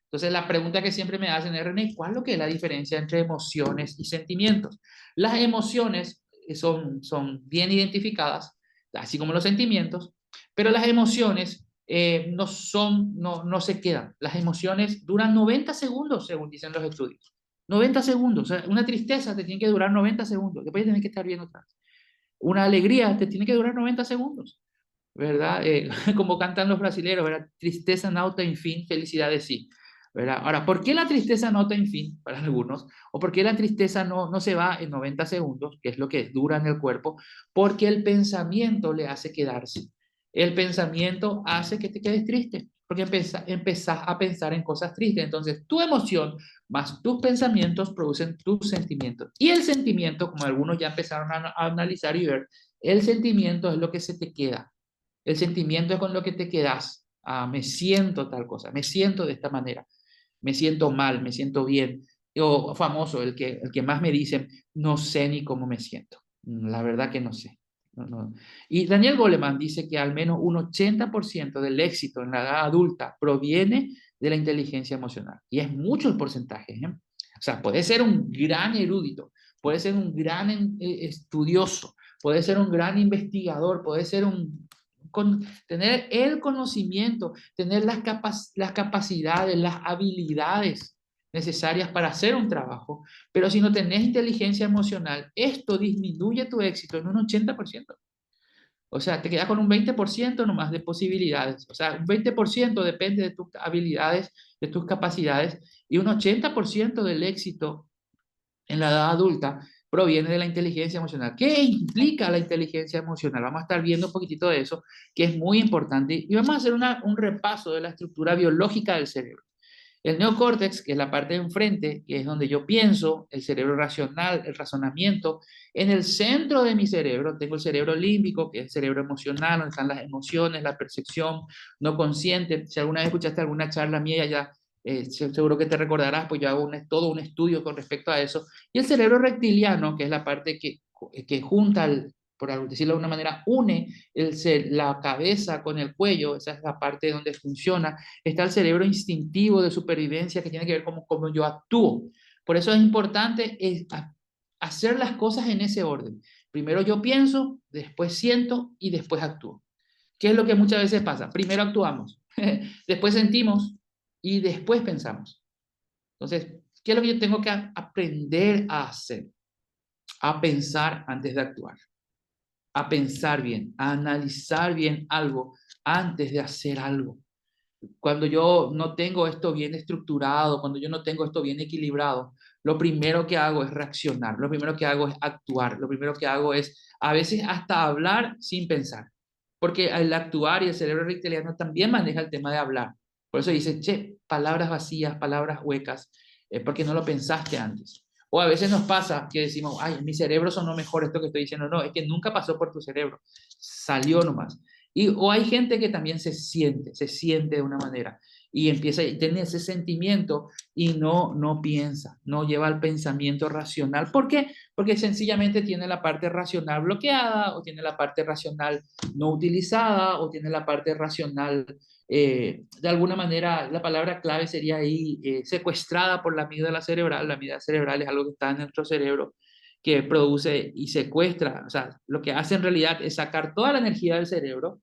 [SPEAKER 2] Entonces, la pregunta que siempre me hacen es, René, ¿cuál es lo que es la diferencia entre emociones y sentimientos? Las emociones son bien identificadas, así como los sentimientos, pero las emociones no se quedan. Las emociones duran 90 segundos, según dicen los estudios. 90 segundos. O sea, una tristeza te tiene que durar 90 segundos. Después tienes que estar bien otra vez. Una alegría te tiene que durar 90 segundos, ¿verdad? Como cantan los brasileños, ¿verdad? Tristeza no tem fin, felicidad de sí, ¿verdad? Ahora, ¿por qué la tristeza no tem fin para algunos? ¿O por qué la tristeza no se va en 90 segundos, que es lo que dura en el cuerpo? Porque el pensamiento le hace quedarse. El pensamiento hace que te quedes triste, porque empezás a pensar en cosas tristes. Entonces, tu emoción más tus pensamientos producen tus sentimientos. Y el sentimiento, como algunos ya empezaron a analizar y ver, el sentimiento es lo que se te queda. El sentimiento es con lo que te quedas. Ah, me siento tal cosa, me siento de esta manera. me siento mal, me siento bien. O famoso, el que más me dicen, no sé ni cómo me siento. La verdad que no sé. No, no. Y Daniel Goleman dice que al menos un 80% del éxito en la edad adulta proviene de la inteligencia emocional. Y es mucho el porcentaje, ¿eh? O sea, puede ser un gran erudito, puede ser un gran estudioso, puede ser un gran investigador, puede ser tener el conocimiento, tener las capacidades, las habilidades necesarias para hacer un trabajo, pero si no tenés inteligencia emocional, esto disminuye tu éxito en un 80%. O sea, te quedas con un 20% nomás de posibilidades. O sea, un 20% depende de tus habilidades, de tus capacidades, y un 80% del éxito en la edad adulta proviene de la inteligencia emocional. ¿Qué implica la inteligencia emocional? Vamos a estar viendo un poquitito de eso, que es muy importante, y vamos a hacer un repaso de la estructura biológica del cerebro. El neocórtex, que es la parte de enfrente, que es donde yo pienso, el cerebro racional, el razonamiento. En el centro de mi cerebro tengo el cerebro límbico, que es el cerebro emocional, donde están las emociones, la percepción no consciente. Si alguna vez escuchaste alguna charla mía, ya seguro que te recordarás, pues yo hago todo un estudio con respecto a eso. Y el cerebro reptiliano, que es la parte que junta, por decirlo de una manera, une la cabeza con el cuello, esa es la parte donde funciona. Está el cerebro instintivo de supervivencia que tiene que ver con cómo yo actúo. Por eso es importante hacer las cosas en ese orden. Primero yo pienso, después siento y después actúo. ¿Qué es lo que muchas veces pasa? Primero actuamos, después sentimos y después pensamos. Entonces, ¿qué es lo que yo tengo que aprender a hacer? A pensar antes de actuar, a pensar bien, a analizar bien algo antes de hacer algo. Cuando yo no tengo esto bien estructurado, cuando yo no tengo esto bien equilibrado, lo primero que hago es reaccionar, lo primero que hago es actuar, lo primero que hago es a veces hasta hablar sin pensar, porque el actuar y el cerebro reptiliano también maneja el tema de hablar. Por eso dice, che, palabras vacías, palabras huecas, porque no lo pensaste antes. O a veces nos pasa que decimos, ay, en mi cerebro sonó mejor esto que estoy diciendo. No, es que nunca pasó por tu cerebro, salió nomás. O hay gente que también se siente de una manera y empieza a tener ese sentimiento y no piensa, no lleva al pensamiento racional. ¿Por qué? Porque sencillamente tiene la parte racional bloqueada o tiene la parte racional no utilizada o tiene la parte racional, de alguna manera, la palabra clave sería ahí, secuestrada por la amígdala cerebral. La amígdala cerebral es algo que está en nuestro cerebro que produce y secuestra, o sea, lo que hace en realidad es sacar toda la energía del cerebro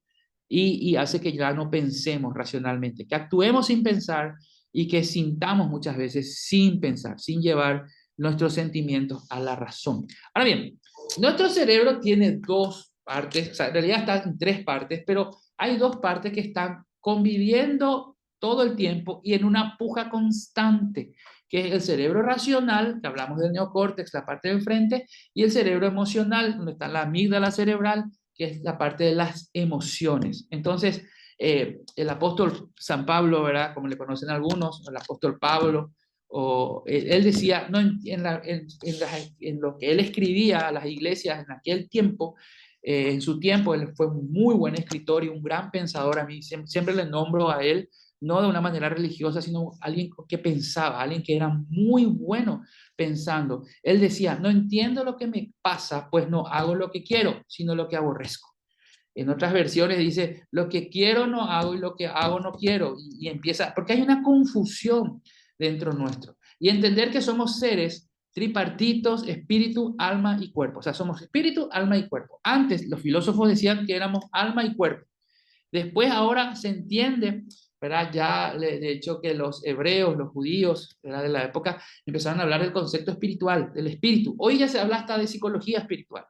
[SPEAKER 2] y hace que ya no pensemos racionalmente, que actuemos sin pensar y que sintamos muchas veces sin pensar, sin llevar nuestros sentimientos a la razón. Ahora bien, nuestro cerebro tiene dos partes, o sea, en realidad está en tres partes, pero hay dos partes que están conviviendo todo el tiempo y en una puja constante, que es el cerebro racional, que hablamos del neocórtex, la parte de enfrente, y el cerebro emocional, donde está la amígdala cerebral, que es la parte de las emociones. Entonces, el apóstol San Pablo, ¿verdad? Como le conocen algunos, el apóstol Pablo, él decía, no, en lo que él escribía a las iglesias en aquel tiempo, en su tiempo, él fue un muy buen escritor y un gran pensador. A mí siempre le nombro a él, no de una manera religiosa, sino alguien que pensaba, alguien que era muy bueno pensando. Él decía, no entiendo lo que me pasa, pues no hago lo que quiero, sino lo que aborrezco. En otras versiones dice, lo que quiero no hago y lo que hago no quiero. Y empieza, porque hay una confusión dentro nuestro. Y entender que somos seres tripartitos, espíritu, alma y cuerpo. O sea, somos espíritu, alma y cuerpo. Antes los filósofos decían que éramos alma y cuerpo. Después ahora se entiende, ¿verdad? Ya de hecho que los hebreos, los judíos, ¿verdad? De la época empezaron a hablar del concepto espiritual, del espíritu. Hoy ya se habla hasta de psicología espiritual,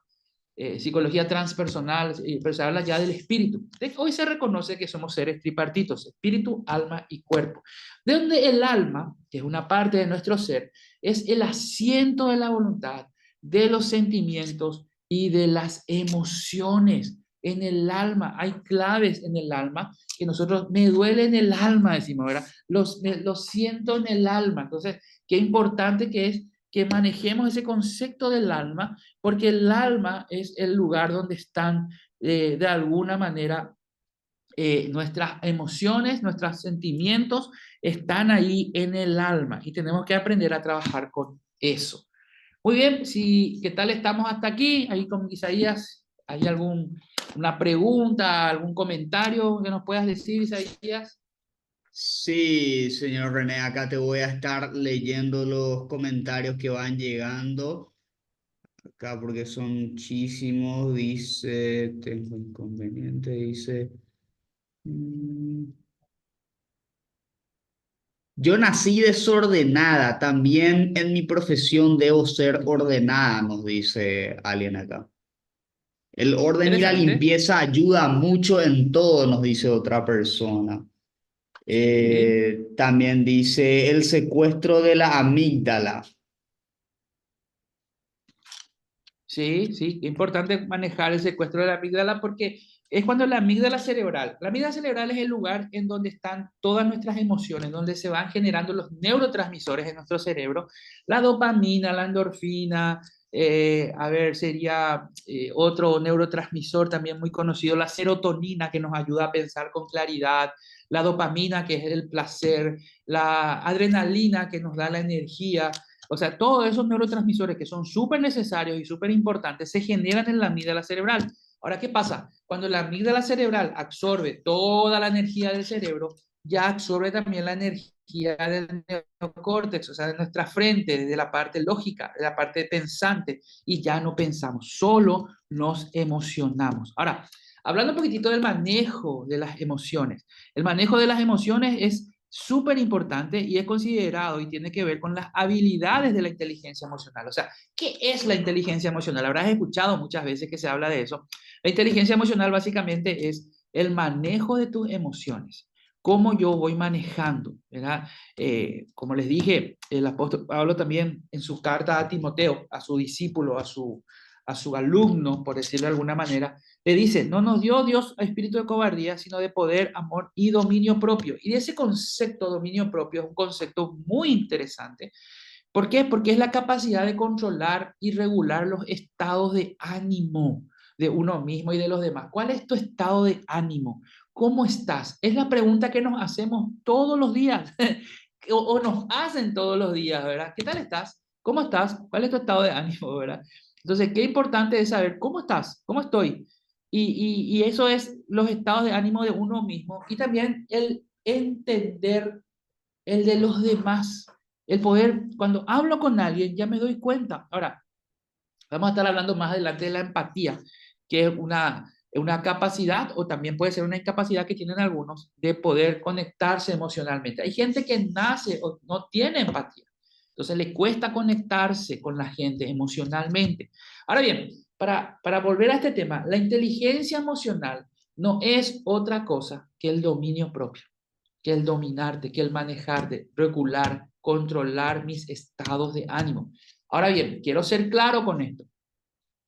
[SPEAKER 2] psicología transpersonal, pero se habla ya del espíritu. Hoy se reconoce que somos seres tripartitos, espíritu, alma y cuerpo. De donde el alma, que es una parte de nuestro ser, es el asiento de la voluntad, de los sentimientos y de las emociones. En el alma, hay claves en el alma que nosotros, me duele en el alma, decimos, ¿verdad? Lo siento en el alma. Entonces, qué importante que es que manejemos ese concepto del alma, porque el alma es el lugar donde están, de alguna manera, nuestras emociones, nuestros sentimientos están ahí en el alma y tenemos que aprender a trabajar con eso. Muy bien, si, ¿qué tal estamos hasta aquí? Ahí con Isaías, ¿hay alguna pregunta, algún comentario que nos puedas decir, Isaías?
[SPEAKER 1] Sí, señor René, acá te voy a estar leyendo los comentarios que van llegando. Acá porque son muchísimos. Dice, tengo inconveniente, dice. mm, Yo nací desordenada, también en mi profesión debo ser ordenada, nos dice alguien acá. El orden y la
[SPEAKER 2] Interesante.
[SPEAKER 1] limpieza ayuda mucho en todo, nos dice otra persona.
[SPEAKER 2] Sí,
[SPEAKER 1] También dice el secuestro de la amígdala.
[SPEAKER 2] sí, sí. Importante manejar el secuestro de la amígdala porque es cuando la amígdala cerebral es el lugar en donde están todas nuestras emociones, donde se van generando los neurotransmisores en nuestro cerebro, la dopamina, la endorfina, a ver, sería otro neurotransmisor también muy conocido, la serotonina que nos ayuda a pensar con claridad, la dopamina que es el placer, la adrenalina que nos da la energía. O sea, todos esos neurotransmisores que son súper necesarios y súper importantes se generan en la amígdala cerebral. Ahora, ¿qué pasa? Cuando la amígdala cerebral absorbe toda la energía del cerebro, ya absorbe también la energía del neocórtex, o sea, de nuestra frente, de la parte lógica, de la parte pensante, y ya no pensamos, solo nos emocionamos. Ahora, hablando un poquitito del manejo de las emociones. El manejo de las emociones es súper importante y es considerado y tiene que ver con las habilidades de la inteligencia emocional. O sea, ¿qué es la inteligencia emocional? Habrás escuchado muchas veces que se habla de eso. La inteligencia emocional básicamente es el manejo de tus emociones. Cómo yo voy manejando, ¿verdad? Como les dije, el apóstol Pablo también en su carta a Timoteo, a su discípulo, a su alumno, por decirlo de alguna manera, le dice, no nos dio Dios espíritu de cobardía, sino de poder, amor y dominio propio. Y ese concepto, dominio propio, es un concepto muy interesante. ¿Por qué? Porque es la capacidad de controlar y regular los estados de ánimo de uno mismo y de los demás. ¿Cuál es tu estado de ánimo? ¿Cómo estás? Es la pregunta que nos hacemos todos los días o nos hacen todos los días, ¿verdad? ¿Qué tal estás? ¿Cómo estás? ¿Cuál es tu estado de ánimo, verdad? Entonces, qué importante es saber cómo estás, cómo estoy. Y eso es los estados de ánimo de uno mismo y también el entender el de los demás. El poder, cuando hablo con alguien, ya me doy cuenta. Ahora, vamos a estar hablando más adelante de la empatía, que es una capacidad o también puede ser una incapacidad que tienen algunos de poder conectarse emocionalmente. Hay gente que nace o no tiene empatía, entonces le cuesta conectarse con la gente emocionalmente. Ahora bien, para volver a este tema, la inteligencia emocional no es otra cosa que el dominio propio, que el dominarte, que el manejarte, regular, controlar mis estados de ánimo. Ahora bien, quiero ser claro con esto.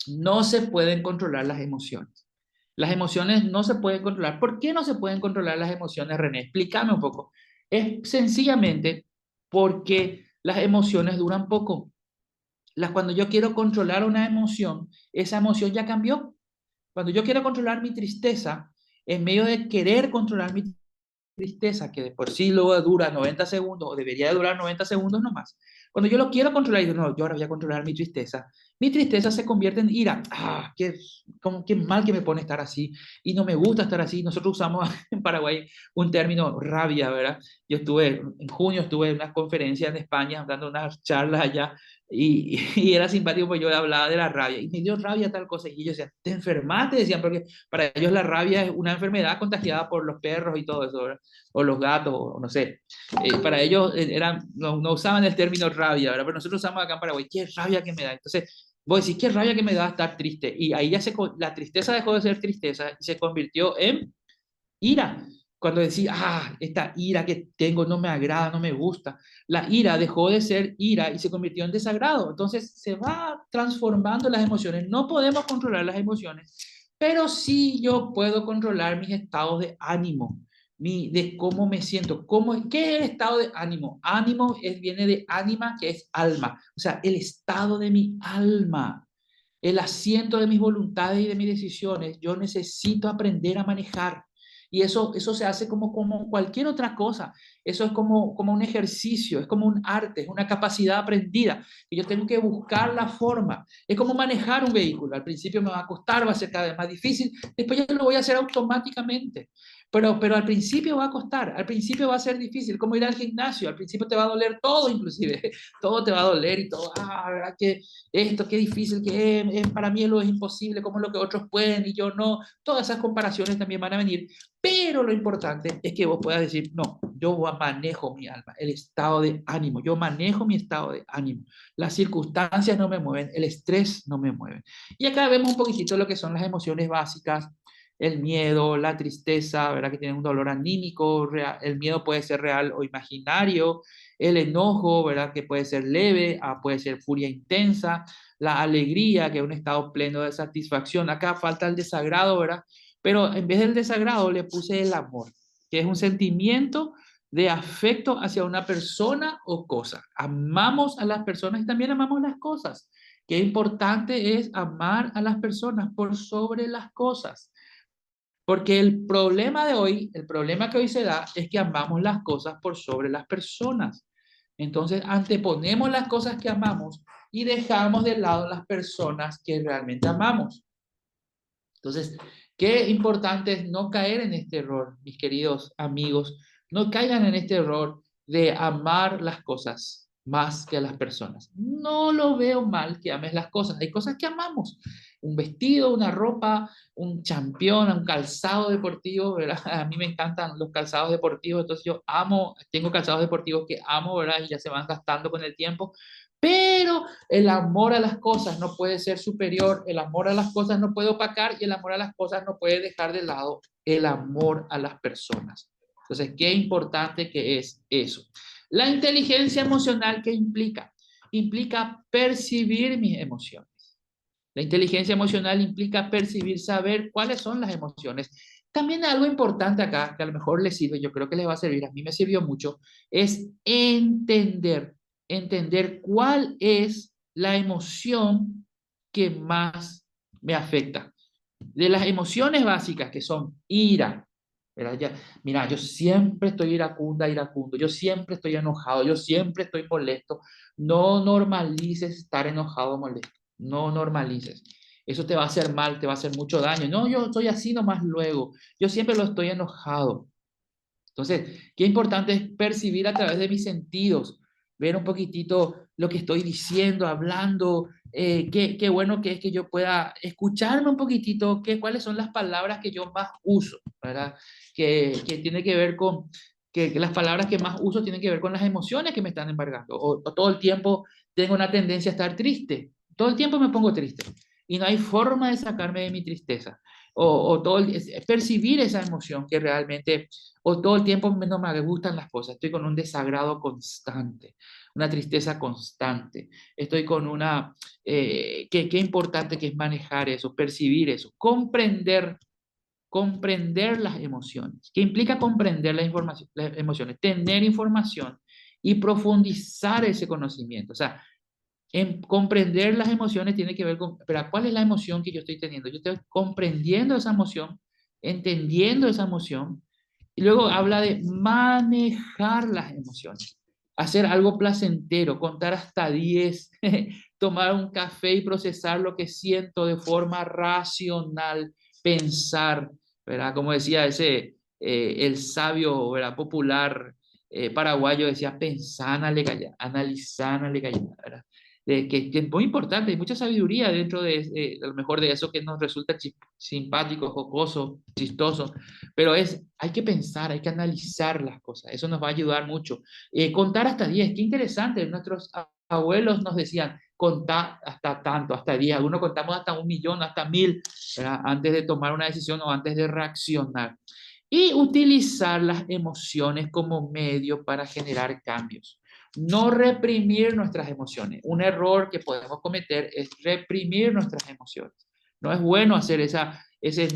[SPEAKER 2] No se pueden controlar las emociones. Las emociones no se pueden controlar. ¿Por qué no se pueden controlar las emociones, René? Explícame un poco. Es sencillamente porque las emociones duran poco. Cuando yo quiero controlar una emoción, esa emoción ya cambió. Cuando yo quiero controlar mi tristeza, en medio de querer controlar mi tristeza, que de por sí luego dura 90 segundos o debería durar 90 segundos nomás. Cuando yo lo quiero controlar y digo, no, yo ahora voy a controlar mi tristeza se convierte en ira. Ah, qué mal que me pone estar así y no me gusta estar así. Nosotros usamos en Paraguay un término rabia, ¿verdad? Yo estuve, en junio estuve en una conferencia en España dando unas charlas allá y era simpático porque yo hablaba de la rabia y me dio rabia tal cosa y ellos decían, ¿te enfermaste? Decían, porque para ellos la rabia es una enfermedad contagiada por los perros y todo eso, ¿verdad? O los gatos, o no sé. Para ellos no usaban el término rabia, ¿verdad? Pero nosotros usamos acá en Paraguay, qué rabia que me da. Entonces, vos decís, qué rabia que me da estar triste. Y ahí ya la tristeza dejó de ser tristeza y se convirtió en ira. Cuando decís, esta ira que tengo no me agrada, no me gusta. La ira dejó de ser ira y se convirtió en desagrado. Entonces se va transformando las emociones. No podemos controlar las emociones, pero sí yo puedo controlar mis estados de ánimo, de cómo me siento. ¿Qué es el estado de ánimo? Ánimo viene de ánima, que es alma. O sea, el estado de mi alma, el asiento de mis voluntades y de mis decisiones. Yo necesito aprender a manejar. Y eso se hace como cualquier otra cosa. Eso es como un ejercicio, es como un arte, es una capacidad aprendida. Y yo tengo que buscar la forma. Es como manejar un vehículo. Al principio me va a costar, va a ser cada vez más difícil. Después ya lo voy a hacer automáticamente. Pero al principio va a costar, al principio va a ser difícil, como ir al gimnasio, al principio te va a doler todo inclusive, todo te va a doler y todo, ¿verdad? Que esto, qué difícil que para mí lo es imposible, como lo que otros pueden y yo no, todas esas comparaciones también van a venir, pero lo importante es que vos puedas decir, no, yo manejo mi alma, el estado de ánimo, yo manejo mi estado de ánimo, las circunstancias no me mueven, el estrés no me mueve. Y acá vemos un poquitito lo que son las emociones básicas, el miedo, la tristeza, ¿verdad? Que tienen un dolor anímico, el miedo puede ser real o imaginario, el enojo, ¿verdad? Que puede ser leve, puede ser furia intensa, la alegría, que es un estado pleno de satisfacción. Acá falta el desagrado, ¿verdad? Pero en vez del desagrado le puse el amor, que es un sentimiento de afecto hacia una persona o cosa. Amamos a las personas y también amamos las cosas. Qué importante es amar a las personas por sobre las cosas. Porque el problema de hoy, el problema que hoy se da es que amamos las cosas por sobre las personas. Entonces, anteponemos las cosas que amamos y dejamos de lado las personas que realmente amamos. Entonces, qué importante es no caer en este error, mis queridos amigos. No caigan en este error de amar las cosas más que a las personas. No lo veo mal que ames las cosas. Hay cosas que amamos. Un vestido, una ropa, un champión, un calzado deportivo, ¿verdad? A mí me encantan los calzados deportivos, entonces yo amo, tengo calzados deportivos que amo, ¿verdad? Y ya se van gastando con el tiempo. Pero el amor a las cosas no puede ser superior, el amor a las cosas no puede opacar y el amor a las cosas no puede dejar de lado el amor a las personas. Entonces, qué importante que es eso. La inteligencia emocional, ¿qué implica? Implica percibir mis emociones. La inteligencia emocional implica percibir, saber cuáles son las emociones. También algo importante acá, que a lo mejor les sirve, yo creo que les va a servir, a mí me sirvió mucho, es entender cuál es la emoción que más me afecta. De las emociones básicas que son ira, ¿verdad? Ya, mira, yo siempre estoy iracundo, yo siempre estoy enojado, yo siempre estoy molesto. No normalices estar enojado o molesto, no normalices. Eso te va a hacer mal, te va a hacer mucho daño. No, yo soy así nomás luego, yo siempre lo estoy enojado. Entonces, qué importante es percibir a través de mis sentidos, ver un poquitito lo que estoy diciendo, hablando, qué bueno que es que yo pueda escucharme un poquitito, cuáles son las palabras que yo más uso, ¿verdad? Que tiene que ver con, que las palabras que más uso tienen que ver con las emociones que me están embargando, o todo el tiempo tengo una tendencia a estar triste, todo el tiempo me pongo triste y no hay forma de sacarme de mi tristeza, o percibir esa emoción que realmente o todo el tiempo no me gustan las cosas, estoy con un desagrado constante, una tristeza constante, estoy con una, qué importante que es manejar eso, percibir eso, comprender las emociones. ¿Qué implica comprender la información, las emociones? Tener información y profundizar ese conocimiento. O sea, comprender las emociones tiene que ver con, pero ¿cuál es la emoción que yo estoy teniendo? Yo estoy comprendiendo esa emoción, entendiendo esa emoción, y luego habla de manejar las emociones, hacer algo placentero, contar hasta 10, tomar un café y procesar lo que siento de forma racional, pensar, ¿verdad? Como decía el sabio, ¿verdad? Popular paraguayo, decía, pensar, analizar, ¿verdad? Que es muy importante, hay mucha sabiduría dentro de, a lo mejor de eso que nos resulta simpático, jocoso, chistoso, pero hay que pensar, hay que analizar las cosas, eso nos va a ayudar mucho. Contar hasta 10, qué interesante, nuestros abuelos nos decían, contar hasta tanto, hasta 10, algunos contamos hasta 1.000.000, hasta 1.000, ¿verdad? Antes de tomar una decisión o antes de reaccionar. Y utilizar las emociones como medio para generar cambios. No reprimir nuestras emociones. Un error que podemos cometer es reprimir nuestras emociones. No es bueno hacer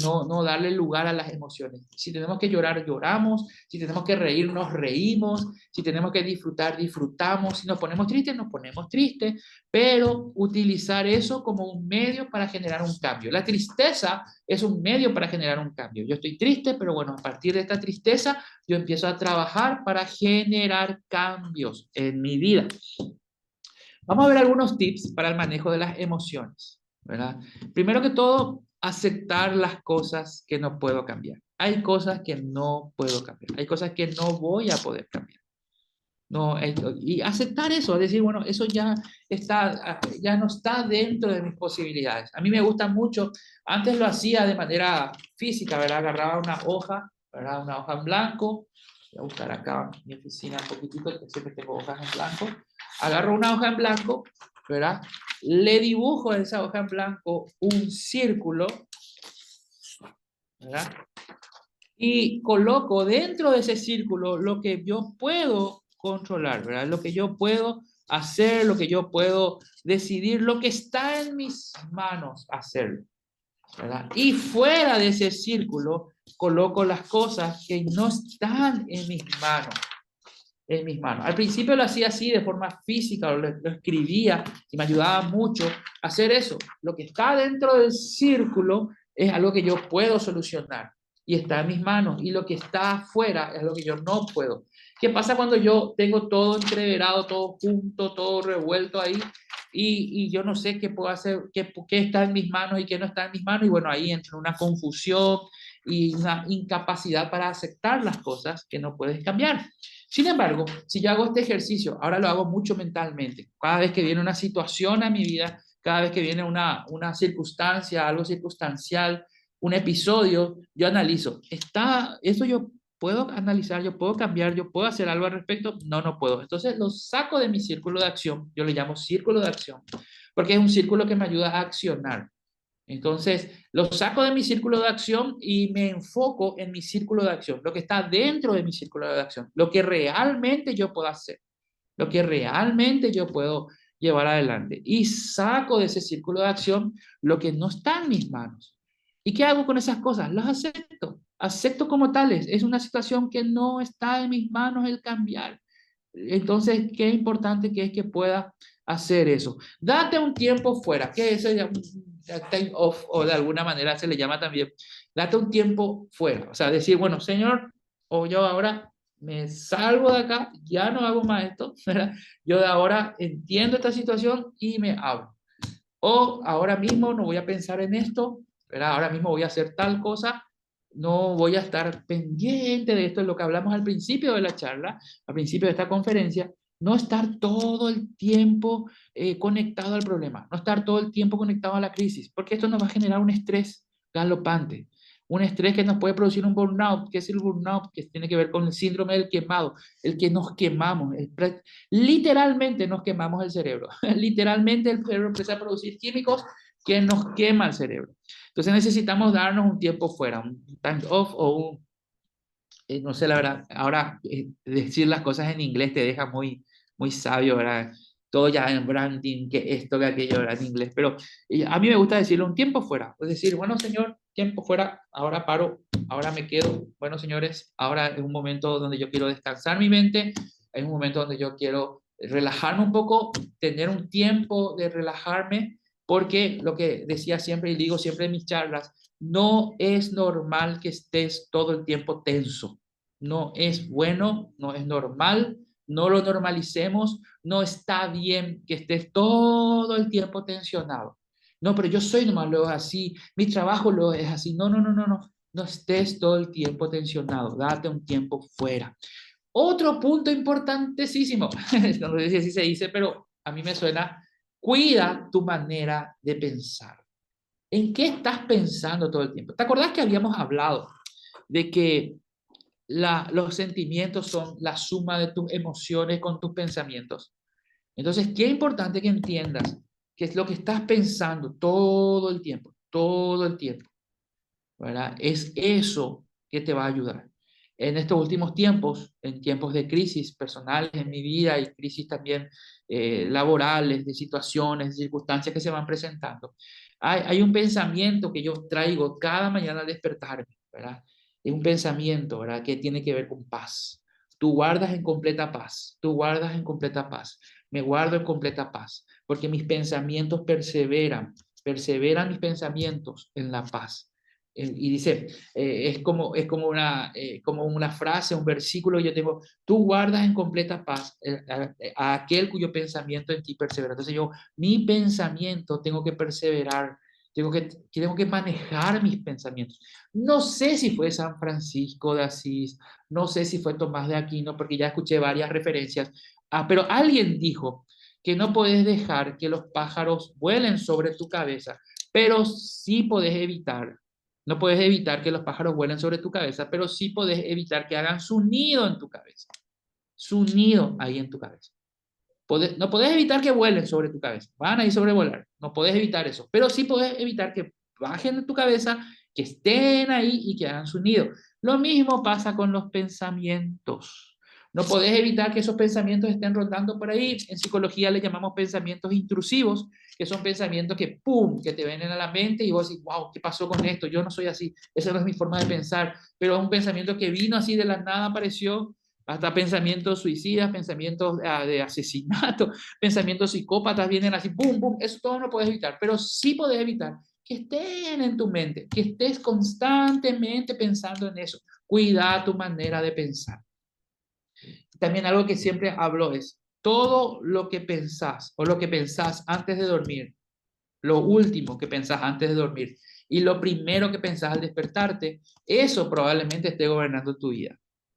[SPEAKER 2] no darle lugar a las emociones. Si tenemos que llorar, lloramos. Si tenemos que reír, nos reímos. Si tenemos que disfrutar, disfrutamos. Si nos ponemos tristes, nos ponemos tristes. Pero utilizar eso como un medio para generar un cambio. La tristeza es un medio para generar un cambio. Yo estoy triste, pero bueno, a partir de esta tristeza, yo empiezo a trabajar para generar cambios en mi vida. Vamos a ver algunos tips para el manejo de las emociones, ¿verdad? Primero que todo, aceptar las cosas que no puedo cambiar. Hay cosas que no puedo cambiar. Hay cosas que no voy a poder cambiar. No, y aceptar eso, decir, bueno, eso ya no está dentro de mis posibilidades. A mí me gusta mucho, antes lo hacía de manera física, ¿verdad? Agarraba una hoja, ¿verdad? Una hoja en blanco. Voy a buscar acá en mi oficina un poquitito, que siempre tengo hojas en blanco. Agarro una hoja en blanco, ¿verdad? Le dibujo en esa hoja en blanco un círculo, ¿verdad? Y coloco dentro de ese círculo lo que yo puedo controlar, ¿verdad? Lo que yo puedo hacer, lo que yo puedo decidir, lo que está en mis manos hacerlo, ¿verdad? Y fuera de ese círculo coloco las cosas que no están en mis manos. En mis manos. Al principio lo hacía así de forma física, lo escribía y me ayudaba mucho a hacer eso. Lo que está dentro del círculo es algo que yo puedo solucionar y está en mis manos, y lo que está afuera es lo que yo no puedo. ¿Qué pasa cuando yo tengo todo entreverado, todo junto, todo revuelto ahí, y yo no sé qué puedo hacer, qué está en mis manos y qué no está en mis manos? Y bueno, ahí entra una confusión y una incapacidad para aceptar las cosas que no puedes cambiar. Sin embargo, si yo hago este ejercicio, ahora lo hago mucho mentalmente, cada vez que viene una situación a mi vida, cada vez que viene una circunstancia, algo circunstancial, un episodio, yo analizo, ¿eso yo puedo analizar, yo puedo cambiar, yo puedo hacer algo al respecto? No, no puedo. Entonces lo saco de mi círculo de acción, yo le llamo círculo de acción, porque es un círculo que me ayuda a accionar. Entonces, lo saco de mi círculo de acción y me enfoco en mi círculo de acción, lo que está dentro de mi círculo de acción, lo que realmente yo puedo hacer, lo que realmente yo puedo llevar adelante. Y saco de ese círculo de acción lo que no está en mis manos. ¿Y qué hago con esas cosas? Las acepto, acepto como tales. Es una situación que no está en mis manos el cambiar. Entonces, qué importante que es que pueda hacer eso. Date un tiempo fuera, que eso es un time off, o de alguna manera se le llama también. Date un tiempo fuera. O sea, decir, bueno, señor, o yo ahora me salgo de acá, ya no hago más esto, ¿verdad? Yo de ahora entiendo esta situación y me abro. O ahora mismo no voy a pensar en esto, ¿verdad? Ahora mismo voy a hacer tal cosa, no voy a estar pendiente de esto, es lo que hablamos al principio de la charla, al principio de esta conferencia, no estar todo el tiempo conectado al problema, no estar todo el tiempo conectado a la crisis, porque esto nos va a generar un estrés galopante, un estrés que nos puede producir un burnout. ¿Qué es el burnout? Que tiene que ver con el síndrome del quemado, el que nos quemamos, literalmente nos quemamos el cerebro, literalmente el cerebro empieza a producir químicos que nos quema el cerebro. Entonces necesitamos darnos un tiempo fuera, un time off o no sé, la verdad, ahora decir las cosas en inglés te deja muy sabio, ¿verdad? Todo ya en branding, que esto, que aquello, ¿verdad? En inglés, pero a mí me gusta decirlo un tiempo fuera, es decir, bueno, señor, tiempo fuera, ahora paro, ahora me quedo, bueno, señores, ahora es un momento donde yo quiero descansar mi mente, es un momento donde yo quiero relajarme un poco, tener un tiempo de relajarme, porque lo que decía siempre y digo siempre en mis charlas, no es normal que estés todo el tiempo tenso. No es bueno, no es normal, no lo normalicemos, no está bien que estés todo el tiempo tensionado. No, pero yo soy normal, lo es así, mi trabajo lo es así. No, no, no, no, no. No estés todo el tiempo tensionado, date un tiempo fuera. Otro punto importantísimo, no sé si así se dice, pero a mí me suena, cuida tu manera de pensar. ¿En qué estás pensando todo el tiempo? ¿Te acordás que habíamos hablado de que los sentimientos son la suma de tus emociones con tus pensamientos? Entonces, qué importante que entiendas que es lo que estás pensando todo el tiempo, ¿verdad? Es eso que te va a ayudar. En estos últimos tiempos, en tiempos de crisis personales en mi vida y crisis también laborales, de situaciones, de circunstancias que se van presentando, Hay un pensamiento que yo traigo cada mañana al despertarme, ¿verdad? Es un pensamiento, ¿verdad? Que tiene que ver con paz. Tú guardas en completa paz, tú guardas en completa paz, me guardo en completa paz, porque mis pensamientos perseveran mis pensamientos en la paz. Y dice, como una frase, un versículo que yo tengo, tú guardas en completa paz a aquel cuyo pensamiento en ti persevera. Entonces yo, mi pensamiento tengo que perseverar, tengo que manejar mis pensamientos. No sé si fue San Francisco de Asís, no sé si fue Tomás de Aquino, porque ya escuché varias referencias, pero alguien dijo que no puedes dejar que los pájaros vuelen sobre tu cabeza, pero sí puedes evitar. No puedes evitar que los pájaros vuelen sobre tu cabeza, pero sí puedes evitar que hagan su nido en tu cabeza. Su nido ahí en tu cabeza. No podés evitar que vuelen sobre tu cabeza. Van a ir sobrevolar. No podés evitar eso. Pero sí podés evitar que bajen de tu cabeza, que estén ahí y que hagan su nido. Lo mismo pasa con los pensamientos. No podés evitar que esos pensamientos estén rondando por ahí. En psicología le llamamos pensamientos intrusivos, que son pensamientos que, ¡pum!, que te vienen a la mente y vos decís, wow, ¿qué pasó con esto? Yo no soy así. Esa no es mi forma de pensar. Pero es un pensamiento que vino así de la nada, apareció, hasta pensamientos suicidas, pensamientos de asesinato, pensamientos psicópatas vienen así, boom, boom. Eso todo no puedes evitar, pero sí puedes evitar que estén en tu mente, que estés constantemente pensando en eso. Cuida tu manera de pensar. También algo que siempre hablo es, todo lo que pensás o lo que pensás antes de dormir, lo último que pensás antes de dormir y lo primero que pensás al despertarte, eso probablemente esté gobernando tu vida.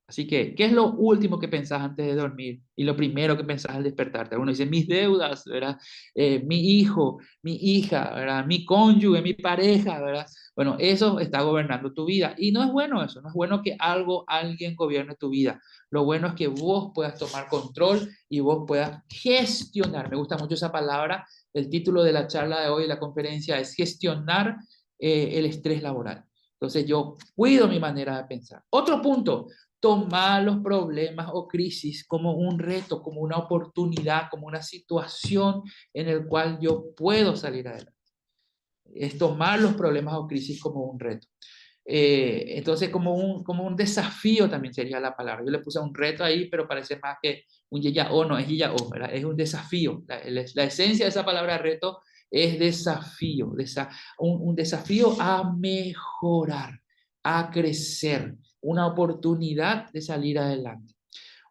[SPEAKER 2] Así que, ¿qué es lo último que pensás antes de dormir y lo primero que pensás al despertarte? Uno dice, mis deudas, ¿verdad? Mi hijo, mi hija, ¿verdad? Mi cónyuge, mi pareja, ¿verdad? Bueno, eso está gobernando tu vida. Y no es bueno eso, no es bueno que alguien gobierne tu vida. Lo bueno es que vos puedas tomar control y vos puedas gestionar. Me gusta mucho esa palabra. El título de la charla de hoy, la conferencia, es gestionar el estrés laboral. Entonces yo cuido mi manera de pensar. Otro punto, tomar los problemas o crisis como un reto, como una oportunidad, como una situación en el cual yo puedo salir adelante. Es tomar los problemas o crisis como un reto. Entonces, como un desafío también sería la palabra. Yo le puse un reto ahí, pero parece más que un o, no es o, ¿verdad? Es un desafío. La esencia de esa palabra reto es desafío, un desafío a mejorar, a crecer, una oportunidad de salir adelante.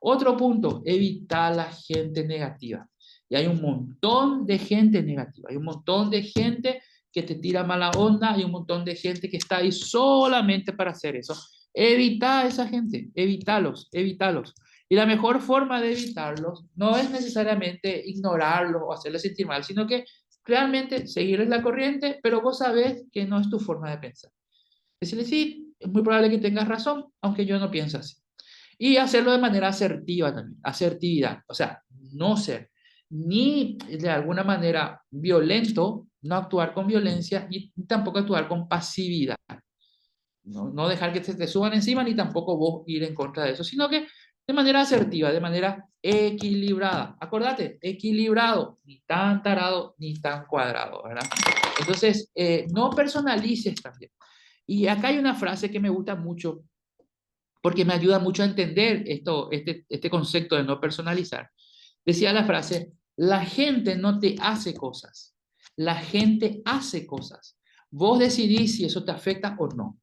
[SPEAKER 2] Otro punto, evitar la gente negativa. Y hay un montón de gente negativa, hay un montón de gente que te tira mala onda, hay un montón de gente que está ahí solamente para hacer eso. Evita a esa gente, evítalos, evítalos. Y la mejor forma de evitarlos no es necesariamente ignorarlos o hacerles sentir mal, sino que realmente seguirles la corriente, pero vos sabés que no es tu forma de pensar. Decirle, sí, es muy probable que tengas razón, aunque yo no pienso así. Y hacerlo de manera asertiva también, asertividad, o sea, no ser ni de alguna manera violento, no actuar con violencia, ni tampoco actuar con pasividad. No dejar que te suban encima, ni tampoco vos ir en contra de eso, sino que de manera asertiva, de manera equilibrada. Acordate, equilibrado, ni tan tarado, ni tan cuadrado, ¿verdad? Entonces, no personalices también. Y acá hay una frase que me gusta mucho porque me ayuda mucho a entender este concepto de no personalizar. Decía la frase, la gente no te hace cosas, la gente hace cosas. Vos decidís si eso te afecta o no.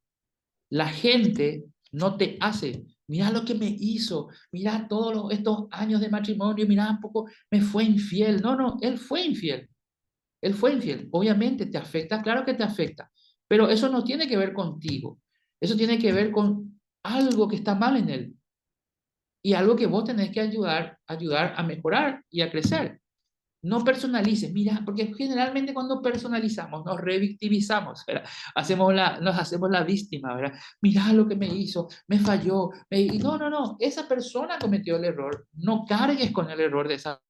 [SPEAKER 2] La gente no te hace. Mira lo que me hizo, mira todos estos años de matrimonio, mira un poco, me fue infiel. No, no, él fue infiel. Él fue infiel. Obviamente te afecta, claro que te afecta, pero eso no tiene que ver contigo. Eso tiene que ver con algo que está mal en él y algo que vos tenés que ayudar a mejorar y a crecer. No personalices, mira, porque generalmente cuando personalizamos nos revictimizamos, ¿verdad? Nos hacemos la víctima, ¿verdad? Mira lo que me hizo, me falló. Y no, no, no, esa persona cometió el error. No cargues con el error de esa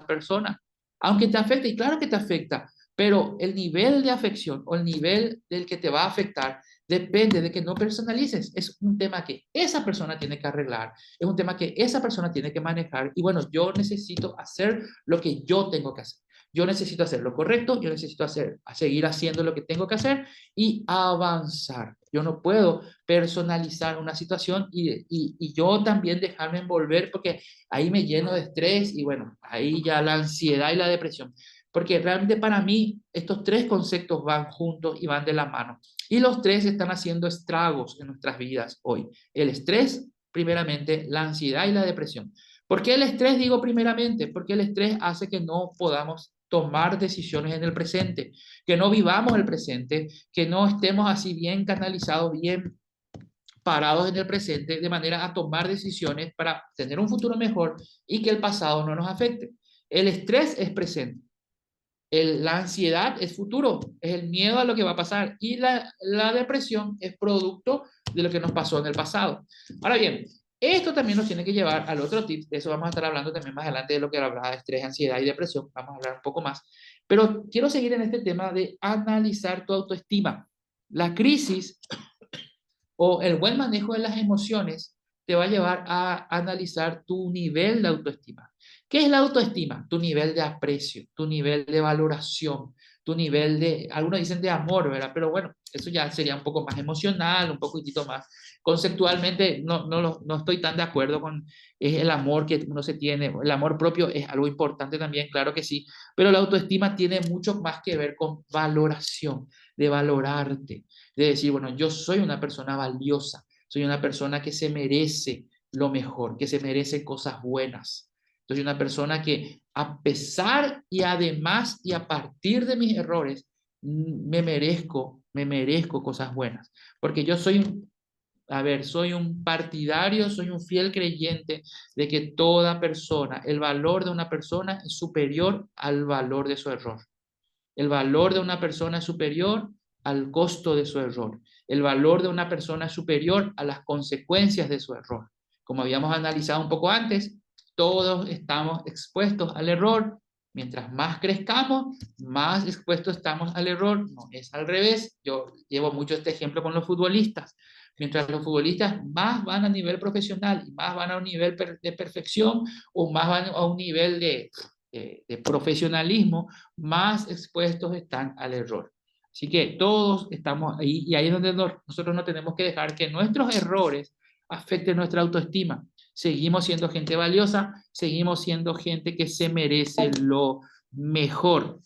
[SPEAKER 2] persona, aunque te afecte, y claro que te afecta, pero el nivel de afección o el nivel del que te va a afectar depende de que no personalices. Es un tema que esa persona tiene que arreglar, es un tema que esa persona tiene que manejar y bueno, yo necesito hacer lo que yo tengo que hacer. Yo necesito hacer lo correcto, yo necesito seguir haciendo lo que tengo que hacer y avanzar. Yo no puedo personalizar una situación y yo también dejarme envolver porque ahí me lleno de estrés y bueno, ahí ya la ansiedad y la depresión. Porque realmente para mí estos tres conceptos van juntos y van de la mano. Y los tres están haciendo estragos en nuestras vidas hoy. El estrés, primeramente, la ansiedad y la depresión. ¿Por qué el estrés digo primeramente? Porque el estrés hace que no podamos tomar decisiones en el presente, que no vivamos el presente, que no estemos así bien canalizados, bien parados en el presente, de manera a tomar decisiones para tener un futuro mejor y que el pasado no nos afecte. El estrés es presente. La ansiedad es futuro, es el miedo a lo que va a pasar y la depresión es producto de lo que nos pasó en el pasado. Ahora bien, esto también nos tiene que llevar al otro tip, de eso vamos a estar hablando también más adelante de lo que hablaba de estrés, ansiedad y depresión, vamos a hablar un poco más, pero quiero seguir en este tema de analizar tu autoestima. La crisis o el buen manejo de las emociones te va a llevar a analizar tu nivel de autoestima. ¿Qué es la autoestima? Tu nivel de aprecio, tu nivel de valoración, tu nivel de, algunos dicen de amor, ¿verdad? Pero bueno, eso ya sería un poco más emocional, un poquitito más. Conceptualmente no estoy tan de acuerdo con el amor que uno se tiene. El amor propio es algo importante también, claro que sí, pero la autoestima tiene mucho más que ver con valoración, de valorarte, de decir, bueno, yo soy una persona valiosa, soy una persona que se merece lo mejor, que se merece cosas buenas. Soy una persona que a pesar y además y a partir de mis errores, me merezco cosas buenas. Porque yo soy a ver, soy un partidario, soy un fiel creyente de que toda persona, el valor de una persona es superior al valor de su error. El valor de una persona es superior al costo de su error. El valor de una persona es superior a las consecuencias de su error. Como habíamos analizado un poco antes, todos estamos expuestos al error. Mientras más crezcamos, más expuestos estamos al error. No es al revés. Yo llevo mucho este ejemplo con los futbolistas. Mientras los futbolistas más van a nivel profesional y más van a un nivel de perfección o más van a un nivel de profesionalismo, más expuestos están al error. Así que todos estamos ahí y ahí es donde nosotros no tenemos que dejar que nuestros errores afecten nuestra autoestima. Seguimos siendo gente valiosa, seguimos siendo gente que se merece lo mejor.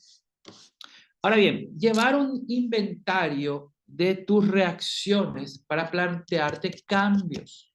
[SPEAKER 2] Ahora bien, llevar un inventario de tus reacciones para plantearte cambios.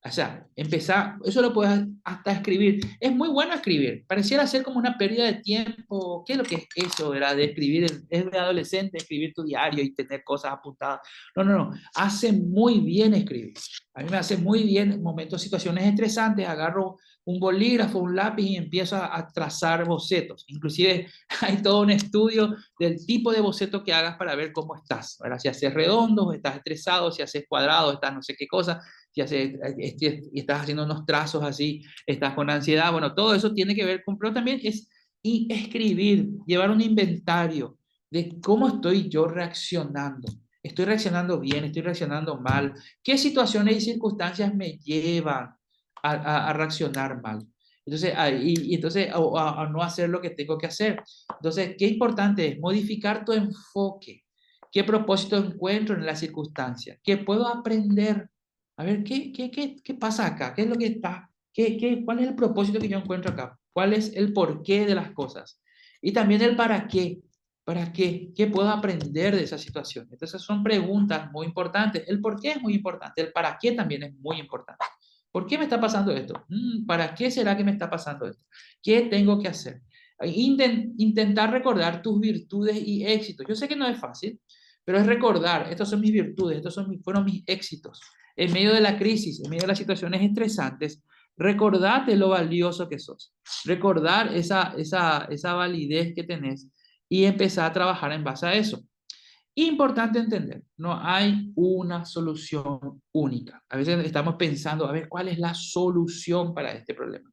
[SPEAKER 2] O sea, empezar, eso lo puedes hasta escribir. Es muy bueno escribir. Pareciera ser como una pérdida de tiempo. ¿Qué es lo que es eso, verdad? De escribir, es de adolescente escribir tu diario y tener cosas apuntadas. No. Hace muy bien escribir. A mí me hace muy bien en momentos, situaciones estresantes. Agarro un bolígrafo, un lápiz y empiezo a trazar bocetos. Inclusive hay todo un estudio del tipo de boceto que hagas para ver cómo estás. ¿Verdad? Si haces redondos, estás estresado, si haces cuadrados, estás no sé qué cosa y estás haciendo unos trazos así, estás con ansiedad, bueno, todo eso tiene que ver con, pero también es y escribir, llevar un inventario de cómo estoy yo reaccionando. Estoy reaccionando bien, estoy reaccionando mal. ¿Qué situaciones y circunstancias me llevan a reaccionar mal? Entonces, entonces a no hacer lo que tengo que hacer. Entonces, qué importante es modificar tu enfoque. ¿Qué propósito encuentro en la circunstancia? ¿Qué puedo aprender? A ver, ¿qué pasa acá? ¿Qué es lo que está? ¿Cuál es el propósito que yo encuentro acá? ¿Cuál es el porqué de las cosas? Y también el para qué. ¿Para qué? ¿Qué puedo aprender de esa situación? Entonces son preguntas muy importantes. El por qué es muy importante. El para qué también es muy importante. ¿Por qué me está pasando esto? ¿Para qué será que me está pasando esto? ¿Qué tengo que hacer? Intentar recordar tus virtudes y éxitos. Yo sé que no es fácil, pero es recordar, estas son mis virtudes, fueron mis éxitos. En medio de la crisis, en medio de las situaciones estresantes, recordate lo valioso que sos. Recordar esa validez que tenés y empezar a trabajar en base a eso. Importante entender, no hay una solución única. A veces estamos pensando, a ver, ¿cuál es la solución para este problema?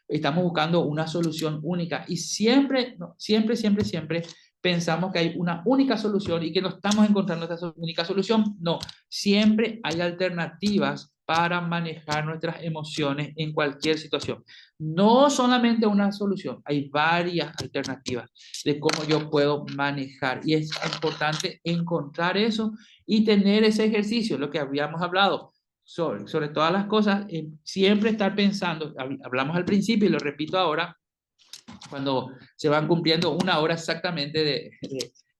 [SPEAKER 2] Estamos buscando una solución única y siempre, no, siempre pensamos que hay una única solución y que no estamos encontrando esa única solución. No, siempre hay alternativas para manejar nuestras emociones en cualquier situación. No solamente una solución, hay varias alternativas de cómo yo puedo manejar. Y es importante encontrar eso y tener ese ejercicio, lo que habíamos hablado, sobre todas las cosas, siempre estar pensando, hablamos al principio y lo repito ahora, cuando se van cumpliendo una hora exactamente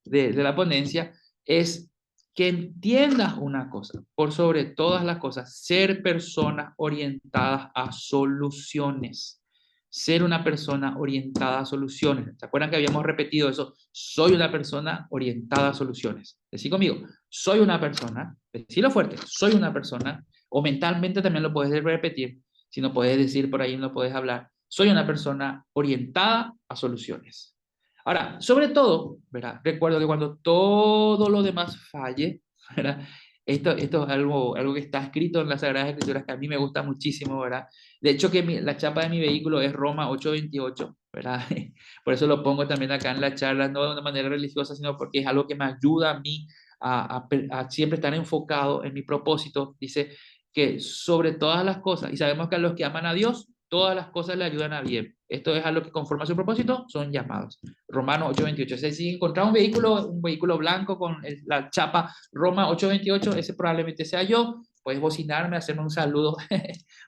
[SPEAKER 2] de la ponencia, es que entiendas una cosa, por sobre todas las cosas, ser personas orientadas a soluciones. Ser una persona orientada a soluciones. ¿Se acuerdan que habíamos repetido eso? Soy una persona orientada a soluciones. Decí conmigo, soy una persona, decilo fuerte, soy una persona, o mentalmente también lo puedes repetir, si no puedes decir por ahí, no puedes hablar. Soy una persona orientada a soluciones. Ahora, sobre todo, ¿verdad? Recuerdo que cuando todo lo demás falle, ¿verdad? Esto es algo que está escrito en las Sagradas Escrituras que a mí me gusta muchísimo, ¿verdad? De hecho, que la chapa de mi vehículo es Roma 8:28, ¿verdad? Por eso lo pongo también acá en la charla, no de una manera religiosa, sino porque es algo que me ayuda a mí a siempre estar enfocado en mi propósito. Dice que sobre todas las cosas, y sabemos que a los que aman a Dios, todas las cosas le ayudan a bien. Esto es a lo que conforme a su propósito son llamados. Romanos 8:28. O sea, si encontrar un vehículo blanco con la chapa Roma 8:28, ese probablemente sea yo. Puedes bocinarme, hacerme un saludo.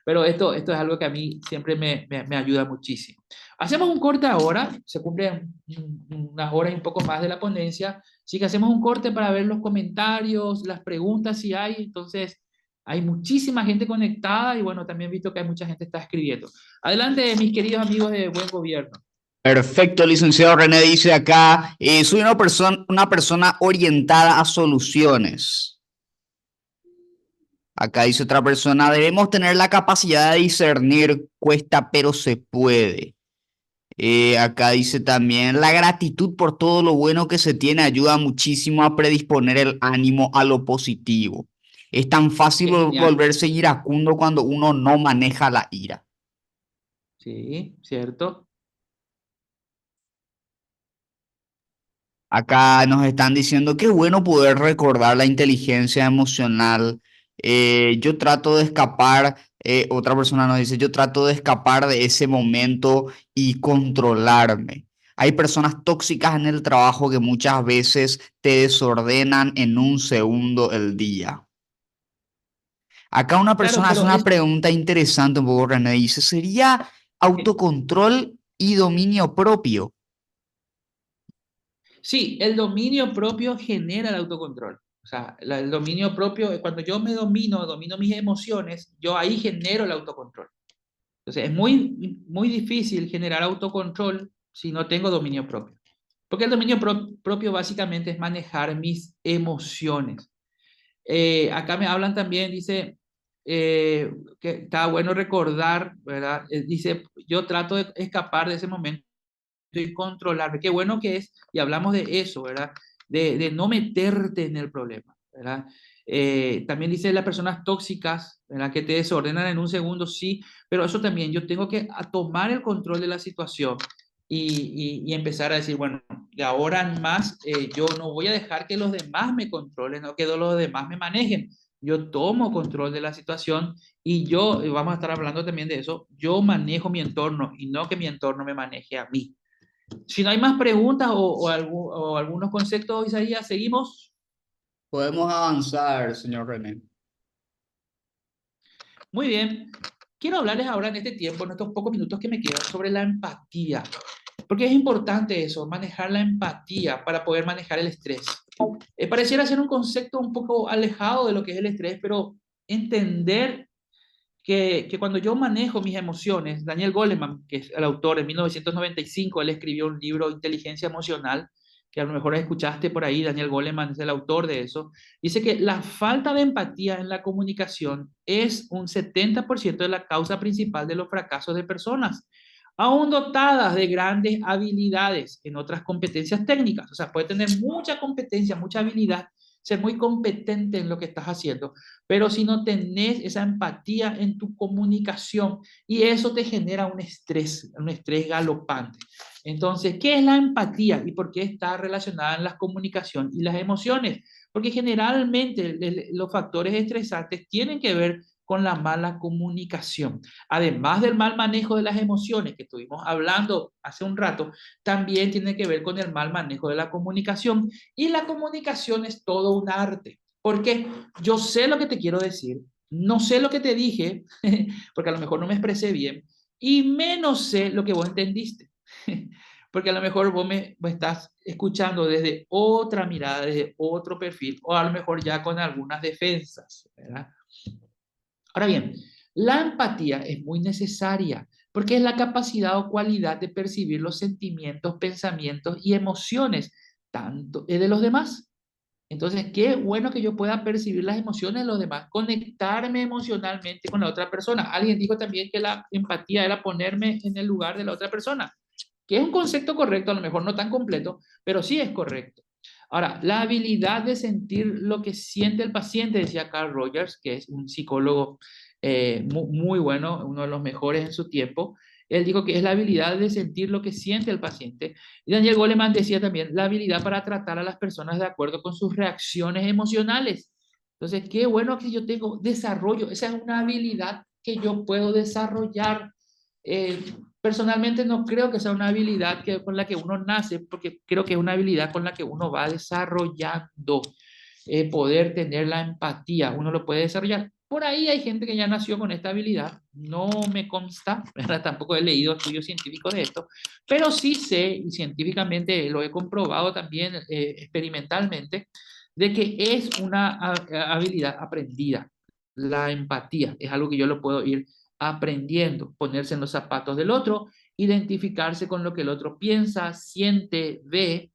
[SPEAKER 2] Pero esto es algo que a mí siempre me ayuda muchísimo. Hacemos un corte ahora. Se cumplen unas horas y un poco más de la ponencia. Así que hacemos un corte para ver los comentarios, las preguntas si hay. Entonces, hay muchísima gente conectada y bueno, también he visto que hay mucha gente que está escribiendo. Adelante, mis queridos amigos de Buen Gobierno.
[SPEAKER 1] Perfecto, licenciado René dice acá, soy una persona orientada a soluciones. Acá dice otra persona, debemos tener la capacidad de discernir, cuesta, pero se puede. Acá dice también, la gratitud por todo lo bueno que se tiene ayuda muchísimo a predisponer el ánimo a lo positivo. Es tan fácil
[SPEAKER 2] Qué genial.
[SPEAKER 1] volverse iracundo cuando uno no maneja la ira.
[SPEAKER 2] Sí, cierto.
[SPEAKER 1] Acá nos están diciendo que bueno poder recordar la inteligencia emocional. Yo trato de escapar, otra persona nos dice, yo trato de escapar de ese momento y controlarme. Hay personas tóxicas en el trabajo que muchas veces te desordenan en un segundo el día. Acá una
[SPEAKER 2] Claro,
[SPEAKER 1] persona hace
[SPEAKER 2] pero
[SPEAKER 1] una pregunta interesante un poco, René, dice, ¿sería autocontrol y dominio propio?
[SPEAKER 2] sí, el dominio propio genera el autocontrol. O sea, el dominio propio, cuando yo me domino mis emociones, yo ahí genero el autocontrol. Entonces, es muy difícil generar autocontrol si no tengo dominio propio. Porque el dominio propio básicamente es manejar mis emociones. Acá me hablan también, dice, que está bueno recordar, ¿verdad? Dice, yo trato de escapar de ese momento y controlarme. Qué bueno que es, y hablamos de eso, ¿verdad? De no meterte en el problema, ¿verdad? También dice las personas tóxicas, ¿verdad? Que te desordenan en un segundo, sí, pero eso también, yo tengo que tomar el control de la situación y empezar a decir, bueno, de ahora en más, yo no voy a dejar que los demás me controlen o que los demás me manejen. Yo tomo control de la situación y yo, vamos a estar hablando también de eso, yo manejo mi entorno y no que mi entorno me maneje a mí. Si no hay más preguntas o algunos conceptos, Isaías, seguimos.
[SPEAKER 1] Podemos avanzar, señor René.
[SPEAKER 2] Muy bien. Quiero hablarles ahora en este tiempo, en estos pocos minutos que me quedan, sobre la empatía. Porque es importante eso, manejar la empatía para poder manejar el estrés. Pareciera ser un concepto un poco alejado de lo que es el estrés, pero entender que cuando yo manejo mis emociones, Daniel Goleman, que es el autor, en 1995, él escribió un libro, Inteligencia Emocional, que a lo mejor escuchaste por ahí, Daniel Goleman es el autor de eso, dice que la falta de empatía en la comunicación es un 70% de la causa principal de los fracasos de personas, aún dotadas de grandes habilidades en otras competencias técnicas. O sea, puede tener mucha competencia, mucha habilidad, ser muy competente en lo que estás haciendo, pero si no tenés esa empatía en tu comunicación y eso te genera un estrés galopante. Entonces, ¿qué es la empatía y por qué está relacionada en la comunicación y las emociones? Porque generalmente los factores estresantes tienen que ver con la mala comunicación. Además del mal manejo de las emociones que estuvimos hablando hace un rato, también tiene que ver con el mal manejo de la comunicación. Y la comunicación es todo un arte. Porque yo sé lo que te quiero decir, no sé lo que te dije, porque a lo mejor no me expresé bien, y menos sé lo que vos entendiste. Porque a lo mejor me estás escuchando desde otra mirada, desde otro perfil, o a lo mejor ya con algunas defensas, ¿verdad? Ahora bien, la empatía es muy necesaria porque es la capacidad o cualidad de percibir los sentimientos, pensamientos y emociones tanto de los demás. Entonces, qué bueno que yo pueda percibir las emociones de los demás, conectarme emocionalmente con la otra persona. Alguien dijo también que la empatía era ponerme en el lugar de la otra persona, que es un concepto correcto, a lo mejor no tan completo, pero sí es correcto. Ahora, la habilidad de sentir lo que siente el paciente, decía Carl Rogers, que es un psicólogo muy bueno, uno de los mejores en su tiempo. Él dijo que es la habilidad de sentir lo que siente el paciente. Y Daniel Goleman decía también la habilidad para tratar a las personas de acuerdo con sus reacciones emocionales. Entonces, qué bueno que yo tengo desarrollo. Esa es una habilidad que yo puedo desarrollar. Eh, Personalmente no creo que sea una habilidad con la que uno nace, porque creo que es una habilidad con la que uno va desarrollando. Poder tener la empatía, uno lo puede desarrollar. Por ahí hay gente que ya nació con esta habilidad, no me consta, ¿verdad? Tampoco he leído estudios científicos de esto, pero sí sé, y científicamente lo he comprobado también experimentalmente, de que es una habilidad aprendida. La empatía es algo que yo lo puedo ir aprendiendo, ponerse en los zapatos del otro, identificarse con lo que el otro piensa, siente, ve.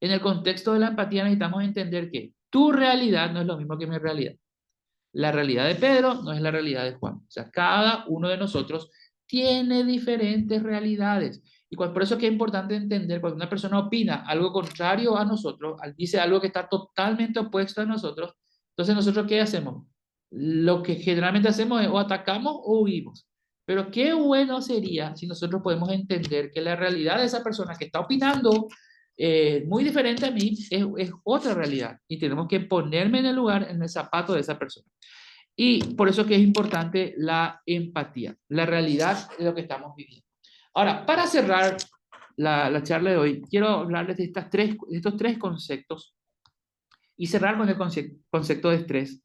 [SPEAKER 2] En el contexto de la empatía necesitamos entender que tu realidad no es lo mismo que mi realidad. La realidad de Pedro no es la realidad de Juan. O sea, cada uno de nosotros tiene diferentes realidades. Y por eso es que es importante entender, cuando una persona opina algo contrario a nosotros, dice algo que está totalmente opuesto a nosotros, entonces nosotros ¿qué hacemos? Lo que generalmente hacemos es o atacamos o huimos. Pero qué bueno sería si nosotros podemos entender que la realidad de esa persona que está opinando muy diferente a mí es otra realidad y tenemos que ponerme en el lugar, en el zapato de esa persona. Y por eso que es importante la empatía, la realidad de lo que estamos viviendo. Ahora, para cerrar la charla de hoy, quiero hablarles de estos tres conceptos y cerrar con el concepto de estrés,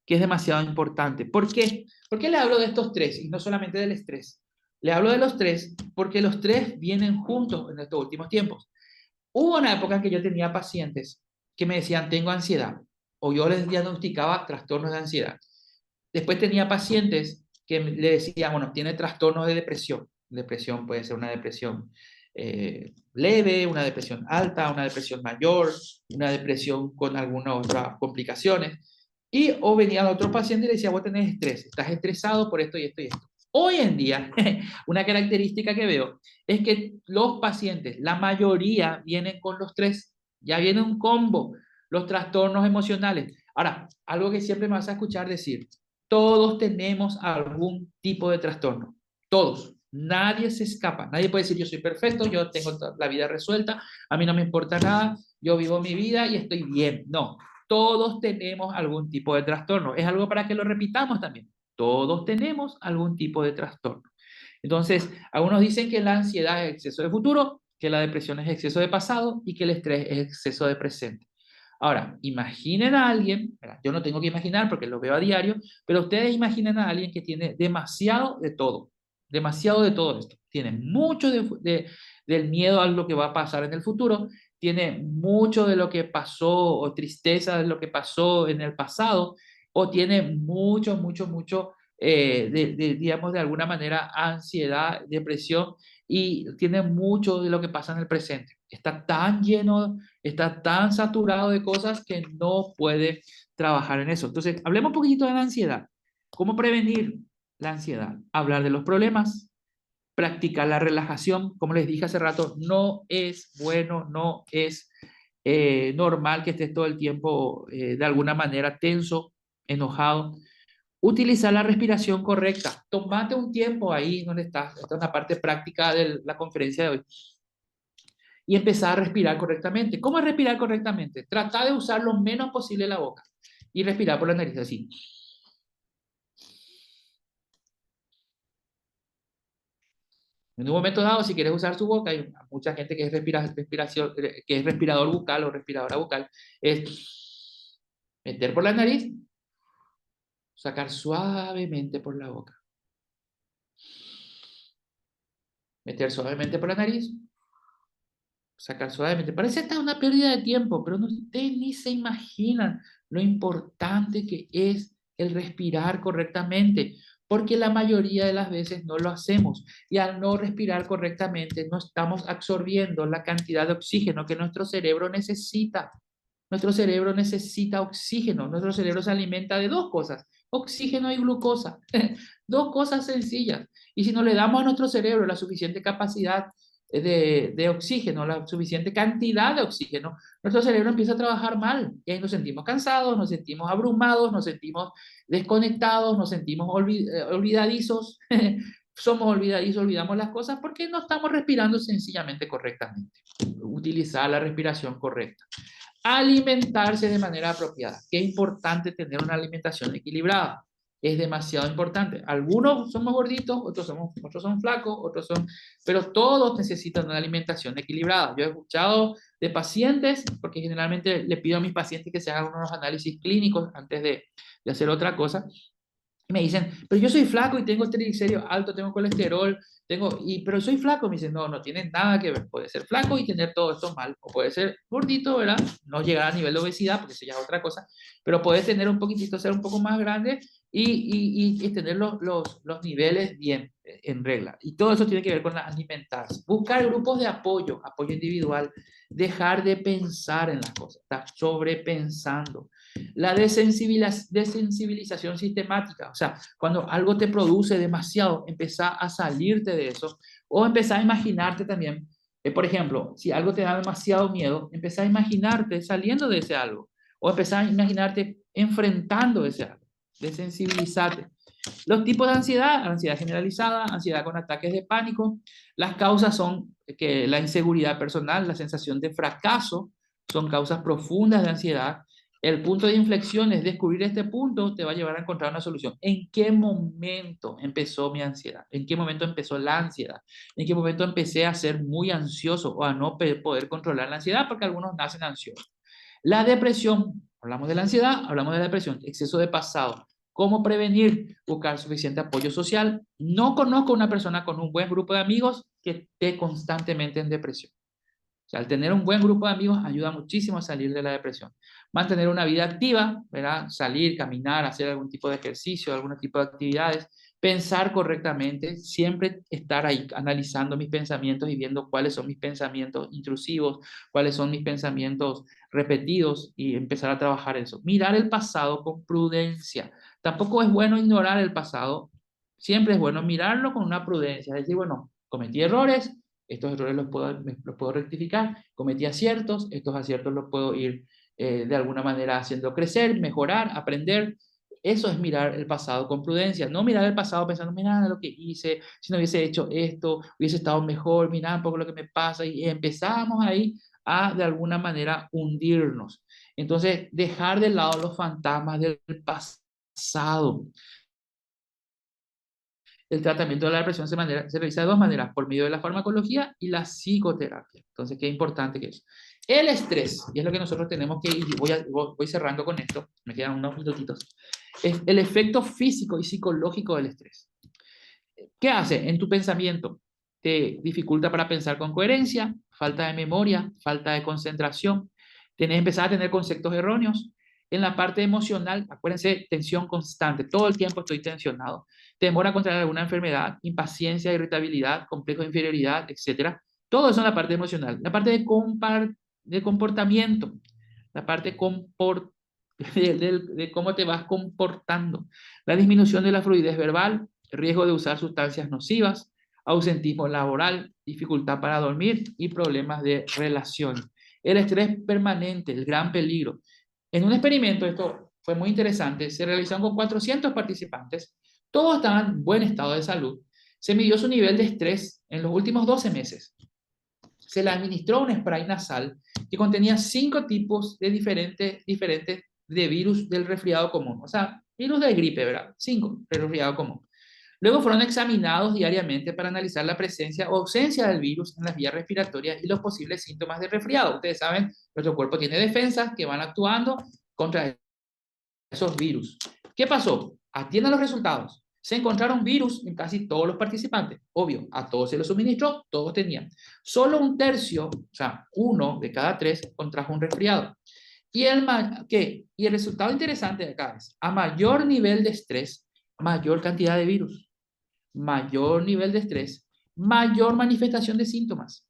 [SPEAKER 2] que es demasiado importante. ¿Por qué? ¿Por qué le hablo de estos tres y no solamente del estrés? Le hablo de los tres porque los tres vienen juntos en estos últimos tiempos. Hubo una época en que yo tenía pacientes que me decían, tengo ansiedad, o yo les diagnosticaba trastornos de ansiedad. Después tenía pacientes que le decían, bueno, tiene trastornos de depresión. Depresión puede ser una depresión leve, una depresión alta, una depresión mayor, una depresión con algunas otras complicaciones. Y o venía otro paciente y le decía, vos tenés estrés, estás estresado por esto y esto y esto. Hoy en día, una característica que veo es que los pacientes, la mayoría vienen con los tres, ya viene un combo, los trastornos emocionales. Ahora, algo que siempre me vas a escuchar decir, todos tenemos algún tipo de trastorno, todos. Nadie se escapa, nadie puede decir yo soy perfecto, yo tengo la vida resuelta, a mí no me importa nada, yo vivo mi vida y estoy bien. No, todos tenemos algún tipo de trastorno. Es algo para que lo repitamos también. Todos tenemos algún tipo de trastorno. Entonces, algunos dicen que la ansiedad es exceso de futuro, que la depresión es exceso de pasado y que el estrés es exceso de presente. Ahora, imaginen a alguien, yo no tengo que imaginar porque lo veo a diario, pero ustedes imaginen a alguien que tiene demasiado de todo esto. Tiene mucho del miedo a lo que va a pasar en el futuro, tiene mucho de lo que pasó o tristeza de lo que pasó en el pasado, o tiene mucho, digamos, de alguna manera, ansiedad, depresión, y tiene mucho de lo que pasa en el presente. Está tan lleno, está tan saturado de cosas que no puede trabajar en eso. Entonces, hablemos un poquito de la ansiedad. ¿Cómo prevenir la ansiedad? Hablar de los problemas, practicar la relajación. Como les dije hace rato, no es bueno, no es normal que estés todo el tiempo de alguna manera tenso, enojado. Utilizar la respiración correcta. Tómate un tiempo ahí donde estás. Esta es una parte práctica de la conferencia de hoy. Y empezar a respirar correctamente. ¿Cómo es respirar correctamente? Trata de usar lo menos posible la boca y respirar por la nariz así. En un momento dado, si quieres usar su boca, hay mucha gente que es, que es respirador bucal o respiradora bucal, es meter por la nariz, sacar suavemente por la boca. Meter suavemente por la nariz, sacar suavemente. Parece hasta una pérdida de tiempo, pero ustedes ni se imaginan lo importante que es el respirar correctamente, porque la mayoría de las veces no lo hacemos y al no respirar correctamente no estamos absorbiendo la cantidad de oxígeno que nuestro cerebro necesita. Nuestro cerebro necesita oxígeno, nuestro cerebro se alimenta de dos cosas, oxígeno y glucosa, dos cosas sencillas. Y si no le damos a nuestro cerebro la suficiente capacidad de oxígeno, la suficiente cantidad de oxígeno, nuestro cerebro empieza a trabajar mal y ahí nos sentimos cansados, nos sentimos abrumados, nos sentimos desconectados, nos sentimos olvidadizos, somos olvidadizos, olvidamos las cosas porque no estamos respirando sencillamente correctamente. Utilizar la respiración correcta. Alimentarse de manera apropiada. Qué importante tener una alimentación equilibrada. Es demasiado importante. Algunos somos gorditos, otros son flacos, otros son, pero todos necesitan una alimentación equilibrada. Yo he escuchado de pacientes, porque generalmente le pido a mis pacientes que se hagan unos análisis clínicos antes de hacer otra cosa, y me dicen, pero yo soy flaco y tengo triglicéridos altos, tengo colesterol, pero soy flaco. Me dicen, no, no tiene nada que ver. Puede ser flaco y tener todo esto mal, o puede ser gordito, ¿verdad? No llegar a nivel de obesidad, porque eso ya es otra cosa, pero puedes tener un poquitito, ser un poco más grande y tener los niveles bien, en regla. Y todo eso tiene que ver con la alimentarse. Buscar grupos de apoyo, apoyo individual, dejar de pensar en las cosas, estar sobrepensando. La desensibilización sistemática, o sea, cuando algo te produce demasiado, empezá a salirte de eso o empezá a imaginarte también, por ejemplo, si algo te da demasiado miedo, empezá a imaginarte saliendo de ese algo o empezá a imaginarte enfrentando ese algo. Desensibilizate. Los tipos de ansiedad, ansiedad generalizada, ansiedad con ataques de pánico. Las causas son que la inseguridad personal, la sensación de fracaso, son causas profundas de ansiedad. El punto de inflexión es descubrir este punto, te va a llevar a encontrar una solución. ¿En qué momento empezó mi ansiedad? ¿En qué momento empezó la ansiedad? ¿En qué momento empecé a ser muy ansioso o a no poder controlar la ansiedad? Porque algunos nacen ansiosos. La depresión, hablamos de la ansiedad, hablamos de la depresión, exceso de pasado. ¿Cómo prevenir? Buscar suficiente apoyo social. No conozco una persona con un buen grupo de amigos que esté constantemente en depresión. O sea, el tener un buen grupo de amigos ayuda muchísimo a salir de la depresión. Mantener una vida activa, ¿verdad? Salir, caminar, hacer algún tipo de ejercicio, algún tipo de actividades. Pensar correctamente, siempre estar ahí analizando mis pensamientos y viendo cuáles son mis pensamientos intrusivos, cuáles son mis pensamientos repetidos y empezar a trabajar eso. Mirar el pasado con prudencia. Tampoco es bueno ignorar el pasado, siempre es bueno mirarlo con una prudencia, es decir, bueno, cometí errores, estos errores los puedo rectificar, cometí aciertos, estos aciertos los puedo ir de alguna manera haciendo crecer, mejorar, aprender. Eso es mirar el pasado con prudencia, no mirar el pasado pensando, mira lo que hice, si no hubiese hecho esto, hubiese estado mejor, mira un poco lo que me pasa, y empezamos ahí a de alguna manera hundirnos. Entonces, dejar de lado los fantasmas del pasado. El tratamiento de la depresión se realiza de dos maneras, por medio de la farmacología y la psicoterapia. Entonces, qué importante que es. El estrés, y es lo que nosotros tenemos que ir, voy cerrando con esto, me quedan unos minutitos, es el efecto físico y psicológico del estrés. ¿Qué hace en tu pensamiento? Te dificulta para pensar con coherencia, falta de memoria, falta de concentración, empezar a tener conceptos erróneos. En la parte emocional, acuérdense, tensión constante, todo el tiempo estoy tensionado. Temor a contraer alguna enfermedad, impaciencia, irritabilidad, complejo de inferioridad, etcétera. Todo eso en la parte emocional. La parte de comportamiento, la parte de cómo te vas comportando. La disminución de la fluidez verbal, riesgo de usar sustancias nocivas, ausentismo laboral, dificultad para dormir y problemas de relación. El estrés permanente, el gran peligro. En un experimento, esto fue muy interesante, se realizaron con 400 participantes, todos estaban en buen estado de salud, se midió su nivel de estrés en los últimos 12 meses. Se le administró un spray nasal que contenía 5 tipos de diferentes de virus del resfriado común, o sea, virus de gripe, ¿verdad? 5 del resfriado común. Luego fueron examinados diariamente para analizar la presencia o ausencia del virus en las vías respiratorias y los posibles síntomas de resfriado. Ustedes saben, nuestro cuerpo tiene defensas que van actuando contra esos virus. ¿Qué pasó? Atiendan los resultados. Se encontraron virus en casi todos los participantes. Obvio, a todos se los suministró, todos tenían. Solo un tercio, o sea, 1 de cada 3, contrajo un resfriado. Y el resultado interesante de acá es, a mayor nivel de estrés, mayor cantidad de virus. Mayor nivel de estrés, mayor manifestación de síntomas.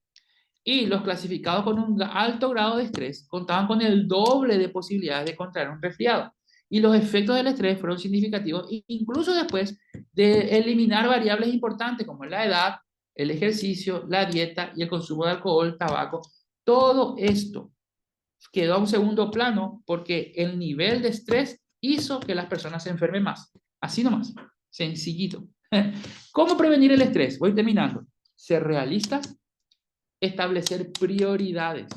[SPEAKER 2] Y los clasificados con un alto grado de estrés contaban con el doble de posibilidades de contraer un resfriado. Y los efectos del estrés fueron significativos, incluso después de eliminar variables importantes como la edad, el ejercicio, la dieta y el consumo de alcohol, tabaco. Todo esto quedó a un segundo plano porque el nivel de estrés hizo que las personas se enfermen más. Así nomás, sencillito. ¿Cómo prevenir el estrés? Voy terminando. Ser realistas, establecer prioridades.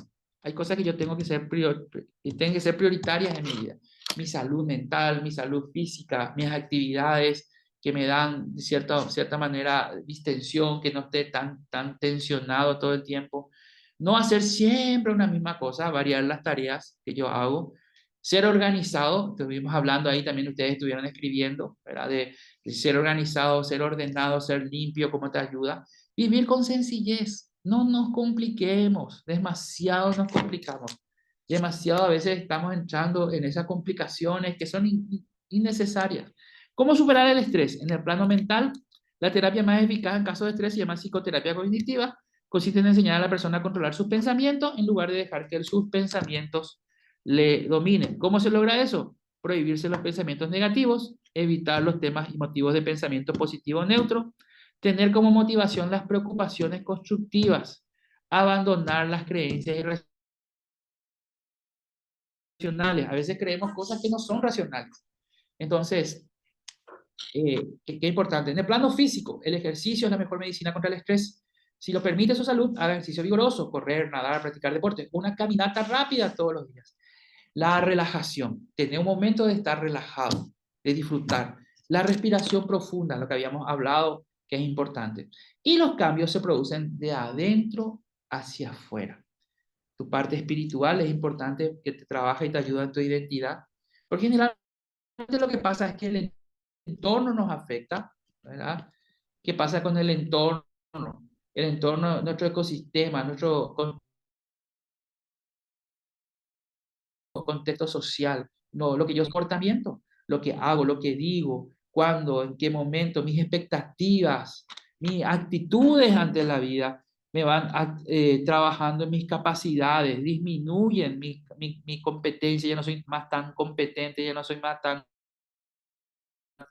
[SPEAKER 2] Hay cosas que yo tengo que ser, tienen que ser prioritarias en mi vida. Mi salud mental, mi salud física, mis actividades que me dan de cierta manera distensión, que no esté tan tensionado todo el tiempo. No hacer siempre una misma cosa, variar las tareas que yo hago. Ser organizado, estuvimos hablando ahí, también ustedes estuvieron escribiendo, ¿verdad? De ser organizado, ser ordenado, ser limpio, cómo te ayuda. Vivir con sencillez, no nos compliquemos, demasiado nos complicamos. Demasiado a veces estamos entrando en esas complicaciones que son innecesarias. ¿Cómo superar el estrés? En el plano mental, la terapia más eficaz en caso de estrés se llama psicoterapia cognitiva. Consiste en enseñar a la persona a controlar sus pensamientos en lugar de dejar que sus pensamientos le dominen. ¿Cómo se logra eso? Prohibirse los pensamientos negativos, evitar los temas y motivos de pensamiento positivo o neutro, tener como motivación las preocupaciones constructivas, abandonar las creencias irracionales. A veces creemos cosas que no son racionales. Entonces, qué importante. En el plano físico, el ejercicio es la mejor medicina contra el estrés. Si lo permite su salud, haga ejercicio vigoroso, correr, nadar, practicar deporte, una caminata rápida todos los días. La relajación, tener un momento de estar relajado, de disfrutar. La respiración profunda, lo que habíamos hablado, que es importante. Y los cambios se producen de adentro hacia afuera. Tu parte espiritual es importante que te trabaja y te ayuda en tu identidad, porque generalmente lo que pasa es que el entorno nos afecta, ¿verdad? ¿Qué pasa con el entorno? El entorno, nuestro ecosistema, nuestro contexto social, no, lo que yo comportamiento, lo que hago, lo que digo, cuándo, en qué momento, mis expectativas, mis actitudes ante la vida me van trabajando en mis capacidades, disminuyen mi competencia, ya no soy más tan competente, ya no soy más tan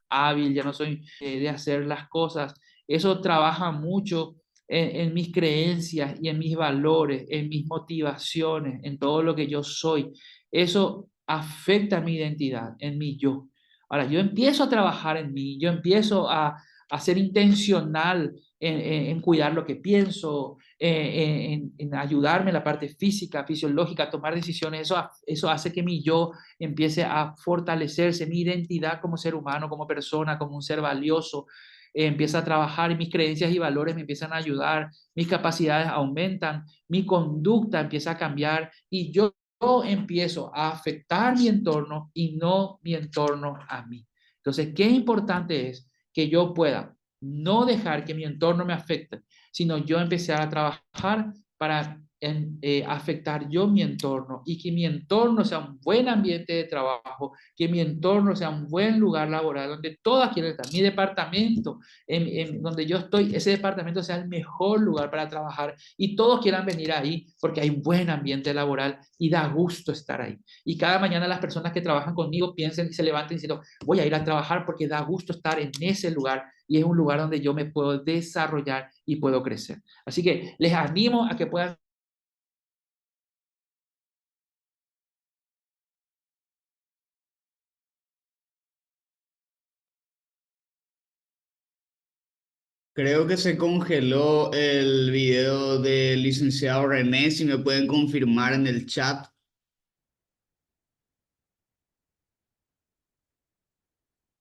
[SPEAKER 2] hábil, ya no soy de hacer las cosas. Eso trabaja mucho en mis creencias y en mis valores, en mis motivaciones, en todo lo que yo soy. Eso afecta mi identidad, en mi yo. Ahora, yo empiezo a trabajar en mí, yo empiezo a ser intencional en cuidar lo que pienso, en ayudarme en la parte física, fisiológica, a tomar decisiones. Eso hace que mi yo empiece a fortalecerse, mi identidad como ser humano, como persona, como un ser valioso, empieza a trabajar y mis creencias y valores me empiezan a ayudar, mis capacidades aumentan, mi conducta empieza a cambiar y yo empiezo a afectar mi entorno y no mi entorno a mí. Entonces, qué importante es que yo pueda no dejar que mi entorno me afecte, sino yo empezar a trabajar para afectar yo mi entorno y que mi entorno sea un buen ambiente de trabajo, que mi entorno sea un buen lugar laboral donde todas quieren estar. Mi departamento, donde yo estoy, ese departamento sea el mejor lugar para trabajar y todos quieran venir ahí porque hay un buen ambiente laboral y da gusto estar ahí. Y cada mañana las personas que trabajan conmigo piensen y se levanten diciendo, voy a ir a trabajar porque da gusto estar en ese lugar y es un lugar donde yo me puedo desarrollar y puedo crecer. Así que les animo a que puedan.
[SPEAKER 1] Creo que se congeló el video del licenciado René, si me pueden confirmar en el chat.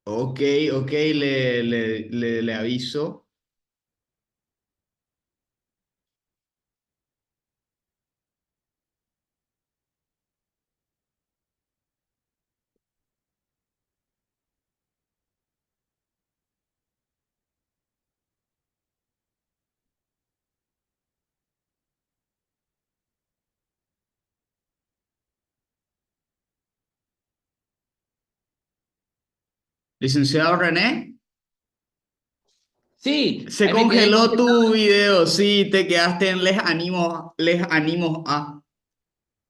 [SPEAKER 1] Ok. Ok, ok, le aviso. Licenciado René,
[SPEAKER 2] Sí,
[SPEAKER 1] se
[SPEAKER 2] ahí me quedé
[SPEAKER 1] congeló
[SPEAKER 2] congelado.
[SPEAKER 1] tu video, sí, te quedaste en les animo a.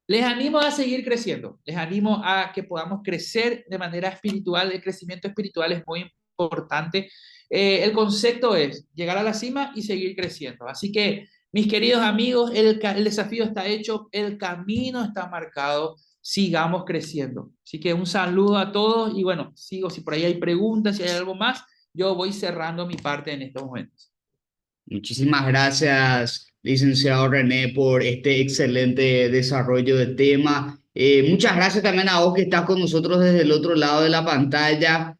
[SPEAKER 2] Les animo a seguir creciendo, les animo a que podamos crecer de manera espiritual, el crecimiento espiritual es muy importante. El concepto es llegar a la cima y seguir creciendo. Así que, mis queridos amigos, el desafío está hecho, el camino está marcado, sigamos creciendo. Así que un saludo a todos y bueno, sigo, si por ahí hay preguntas, si hay algo más, yo voy cerrando mi parte en estos momentos.
[SPEAKER 1] Muchísimas gracias, licenciado René, por este excelente desarrollo de tema. Muchas gracias también a vos que estás con nosotros desde el otro lado de la pantalla.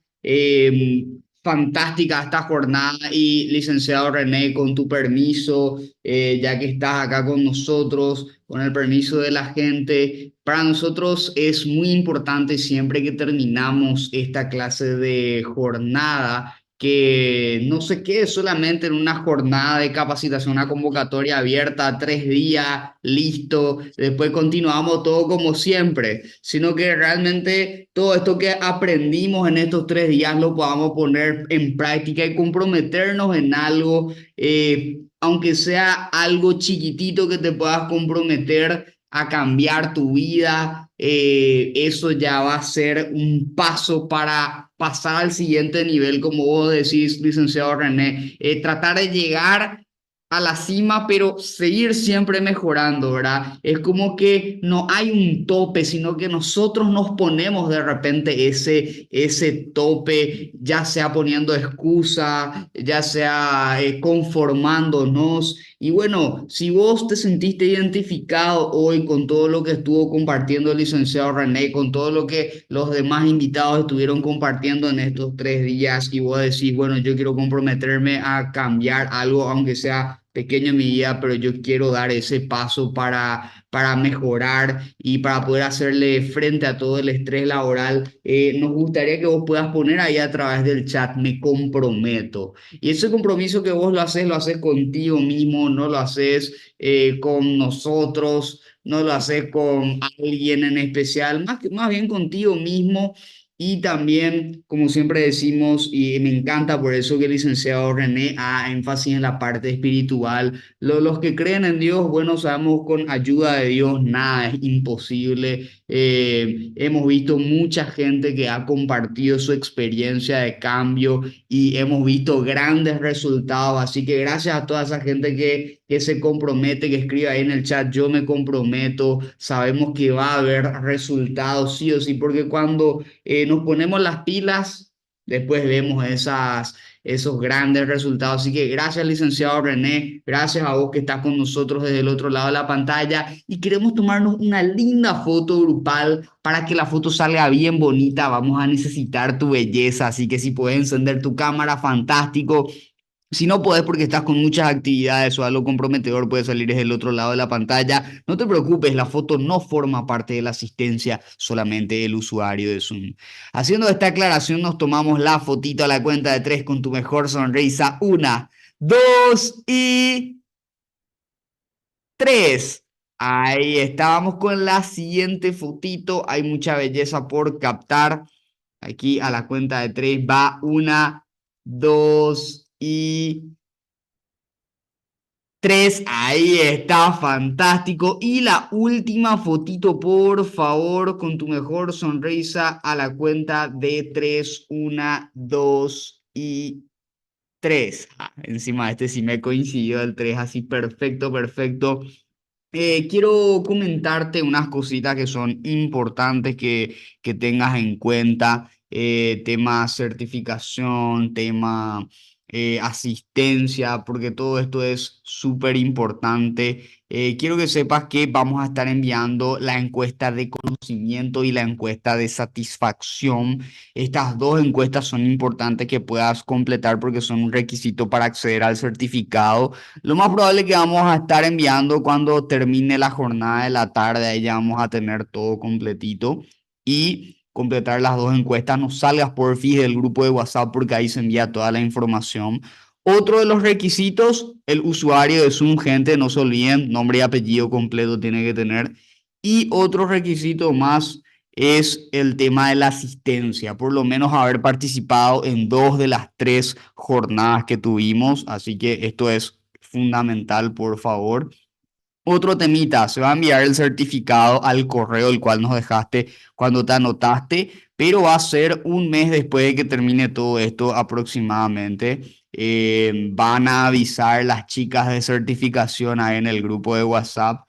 [SPEAKER 1] Fantástica esta jornada y licenciado René, con tu permiso, ya que estás acá con nosotros, con el permiso de la gente, para nosotros es muy importante siempre que terminamos esta clase de jornada que no se quede solamente en una jornada de capacitación, una convocatoria abierta, 3 días, listo, después continuamos todo como siempre, sino que realmente todo esto que aprendimos en estos 3 días lo podamos poner en práctica y comprometernos en algo, aunque sea algo chiquitito que te puedas comprometer a cambiar tu vida, eso ya va a ser un paso para pasar al siguiente nivel, como vos decís, licenciado René, tratar de llegar a la cima, pero seguir siempre mejorando, ¿verdad? Es como que no hay un tope, sino que nosotros nos ponemos de repente ese tope, ya sea poniendo excusa, ya sea conformándonos. Y bueno, si vos te sentiste identificado hoy con todo lo que estuvo compartiendo el licenciado René, con todo lo que los demás invitados estuvieron compartiendo en estos 3 días, y vos decís, bueno, yo quiero comprometerme a cambiar algo, aunque sea pequeño en mi vida, pero yo quiero dar ese paso para mejorar y para poder hacerle frente a todo el estrés laboral, nos gustaría que vos puedas poner ahí a través del chat, me comprometo. Y ese compromiso que vos lo haces contigo mismo, no lo haces con nosotros, no lo haces con alguien en especial, más bien contigo mismo. Y también, como siempre decimos, y me encanta por eso que el licenciado René ha énfasis en la parte espiritual. Los que creen en Dios, bueno, sabemos con ayuda de Dios nada es imposible. Hemos visto mucha gente que ha compartido su experiencia de cambio y hemos visto grandes resultados. Así que gracias a toda esa gente que se compromete, que escribe ahí en el chat, yo me comprometo, sabemos que va a haber resultados sí o sí, porque cuando nos ponemos las pilas, después vemos esos grandes resultados. Así que gracias, licenciado René, gracias a vos que estás con nosotros desde el otro lado de la pantalla y queremos tomarnos una linda foto grupal. Para que la foto salga bien bonita, vamos a necesitar tu belleza, así que si puedes encender tu cámara, fantástico. Si no puedes porque estás con muchas actividades o algo comprometedor, puede salir desde el otro lado de la pantalla. No te preocupes, la foto no forma parte de la asistencia, solamente el usuario de Zoom. Haciendo esta aclaración, nos tomamos la fotito a la cuenta de 3 con tu mejor sonrisa. 1, 2 y 3. Ahí estábamos con la siguiente fotito. Hay mucha belleza por captar. Aquí a la cuenta de 3 va 1, 2 y 3, ahí está, fantástico. Y la última fotito, por favor, con tu mejor sonrisa a la cuenta de 3. 1, 2 y 3. Encima este sí me coincidió el 3, así perfecto, perfecto. Quiero comentarte unas cositas que son importantes que tengas en cuenta. Tema certificación, tema asistencia, porque todo esto es súper importante. Quiero que sepas que vamos a estar enviando la encuesta de conocimiento y la encuesta de satisfacción. Estas dos encuestas son importantes que puedas completar porque son un requisito para acceder al certificado. Lo más probable es que vamos a estar enviando cuando termine la jornada de la tarde, ahí ya vamos a tener todo completito y completar las dos encuestas. No salgas porfis del grupo de WhatsApp porque ahí se envía toda la información. Otro de los requisitos, el usuario de Zoom, gente, no se olviden, nombre y apellido completo tiene que tener. Y otro requisito más es el tema de la asistencia, por lo menos haber participado en dos de las tres jornadas que tuvimos, así que esto es fundamental, por favor. Otro temita, se va a enviar el certificado al correo el cual nos dejaste cuando te anotaste, pero va a ser un mes después de que termine todo esto aproximadamente. Van a avisar las chicas de certificación ahí en el grupo de WhatsApp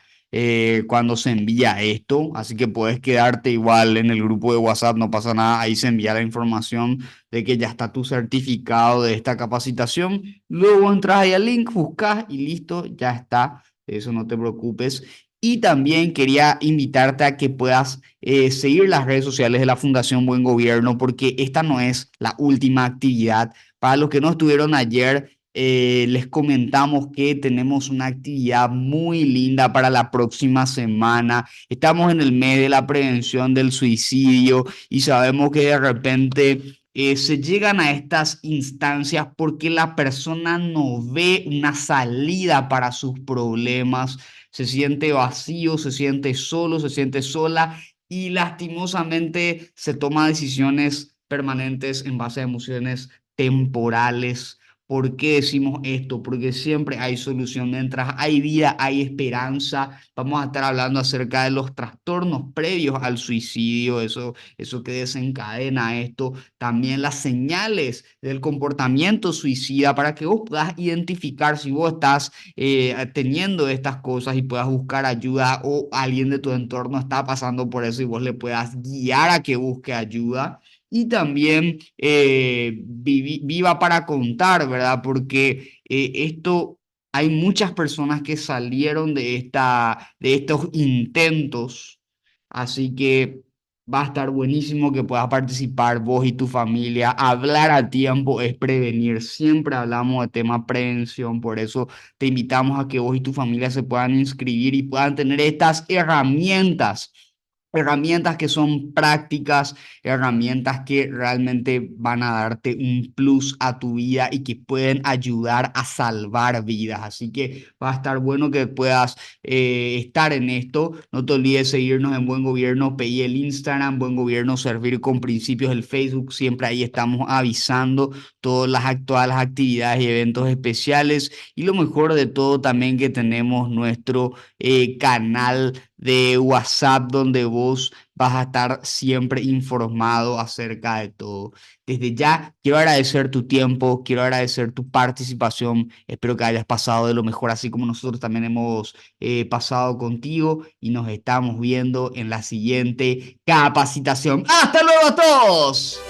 [SPEAKER 1] cuando se envía esto, así que puedes quedarte igual en el grupo de WhatsApp, no pasa nada, ahí se envía la información de que ya está tu certificado de esta capacitación. Luego entras ahí al link, buscas y listo, ya está, eso no te preocupes. Y también quería invitarte a que puedas seguir las redes sociales de la Fundación Buen Gobierno, porque esta no es la última actividad. Para los que no estuvieron ayer, les comentamos que tenemos una actividad muy linda para la próxima semana. Estamos en el mes de la prevención del suicidio y sabemos que de repente se llegan a estas instancias porque la persona no ve una salida para sus problemas, se siente vacío, se siente solo, se siente sola y lastimosamente se toma decisiones permanentes en base a emociones temporales. ¿Por qué decimos esto? Porque siempre hay solución. Mientras hay vida, hay esperanza. Vamos a estar hablando acerca de los trastornos previos al suicidio, eso que desencadena esto. También las señales del comportamiento suicida para que vos puedas identificar si vos estás teniendo estas cosas y puedas buscar ayuda o alguien de tu entorno está pasando por eso y vos le puedas guiar a que busque ayuda. Y también viva para contar, ¿verdad? Porque esto, hay muchas personas que salieron de estos intentos, así que va a estar buenísimo que puedas participar vos y tu familia. Hablar a tiempo es prevenir. Siempre hablamos de tema prevención, por eso te invitamos a que vos y tu familia se puedan inscribir y puedan tener estas herramientas. Herramientas que son prácticas, herramientas que realmente van a darte un plus a tu vida y que pueden ayudar a salvar vidas. Así que va a estar bueno que puedas estar en esto. No te olvides seguirnos en Buen Gobierno, PI el Instagram, Buen Gobierno Servir con Principios el Facebook. Siempre ahí estamos avisando todas las actividades y eventos especiales. Y lo mejor de todo también que tenemos nuestro canal de WhatsApp donde vos vas a estar siempre informado acerca de todo. Desde ya, quiero agradecer tu tiempo, quiero agradecer tu participación. Espero que hayas pasado de lo mejor, así como nosotros también hemos pasado contigo y nos estamos viendo en la siguiente capacitación. ¡Hasta luego a todos!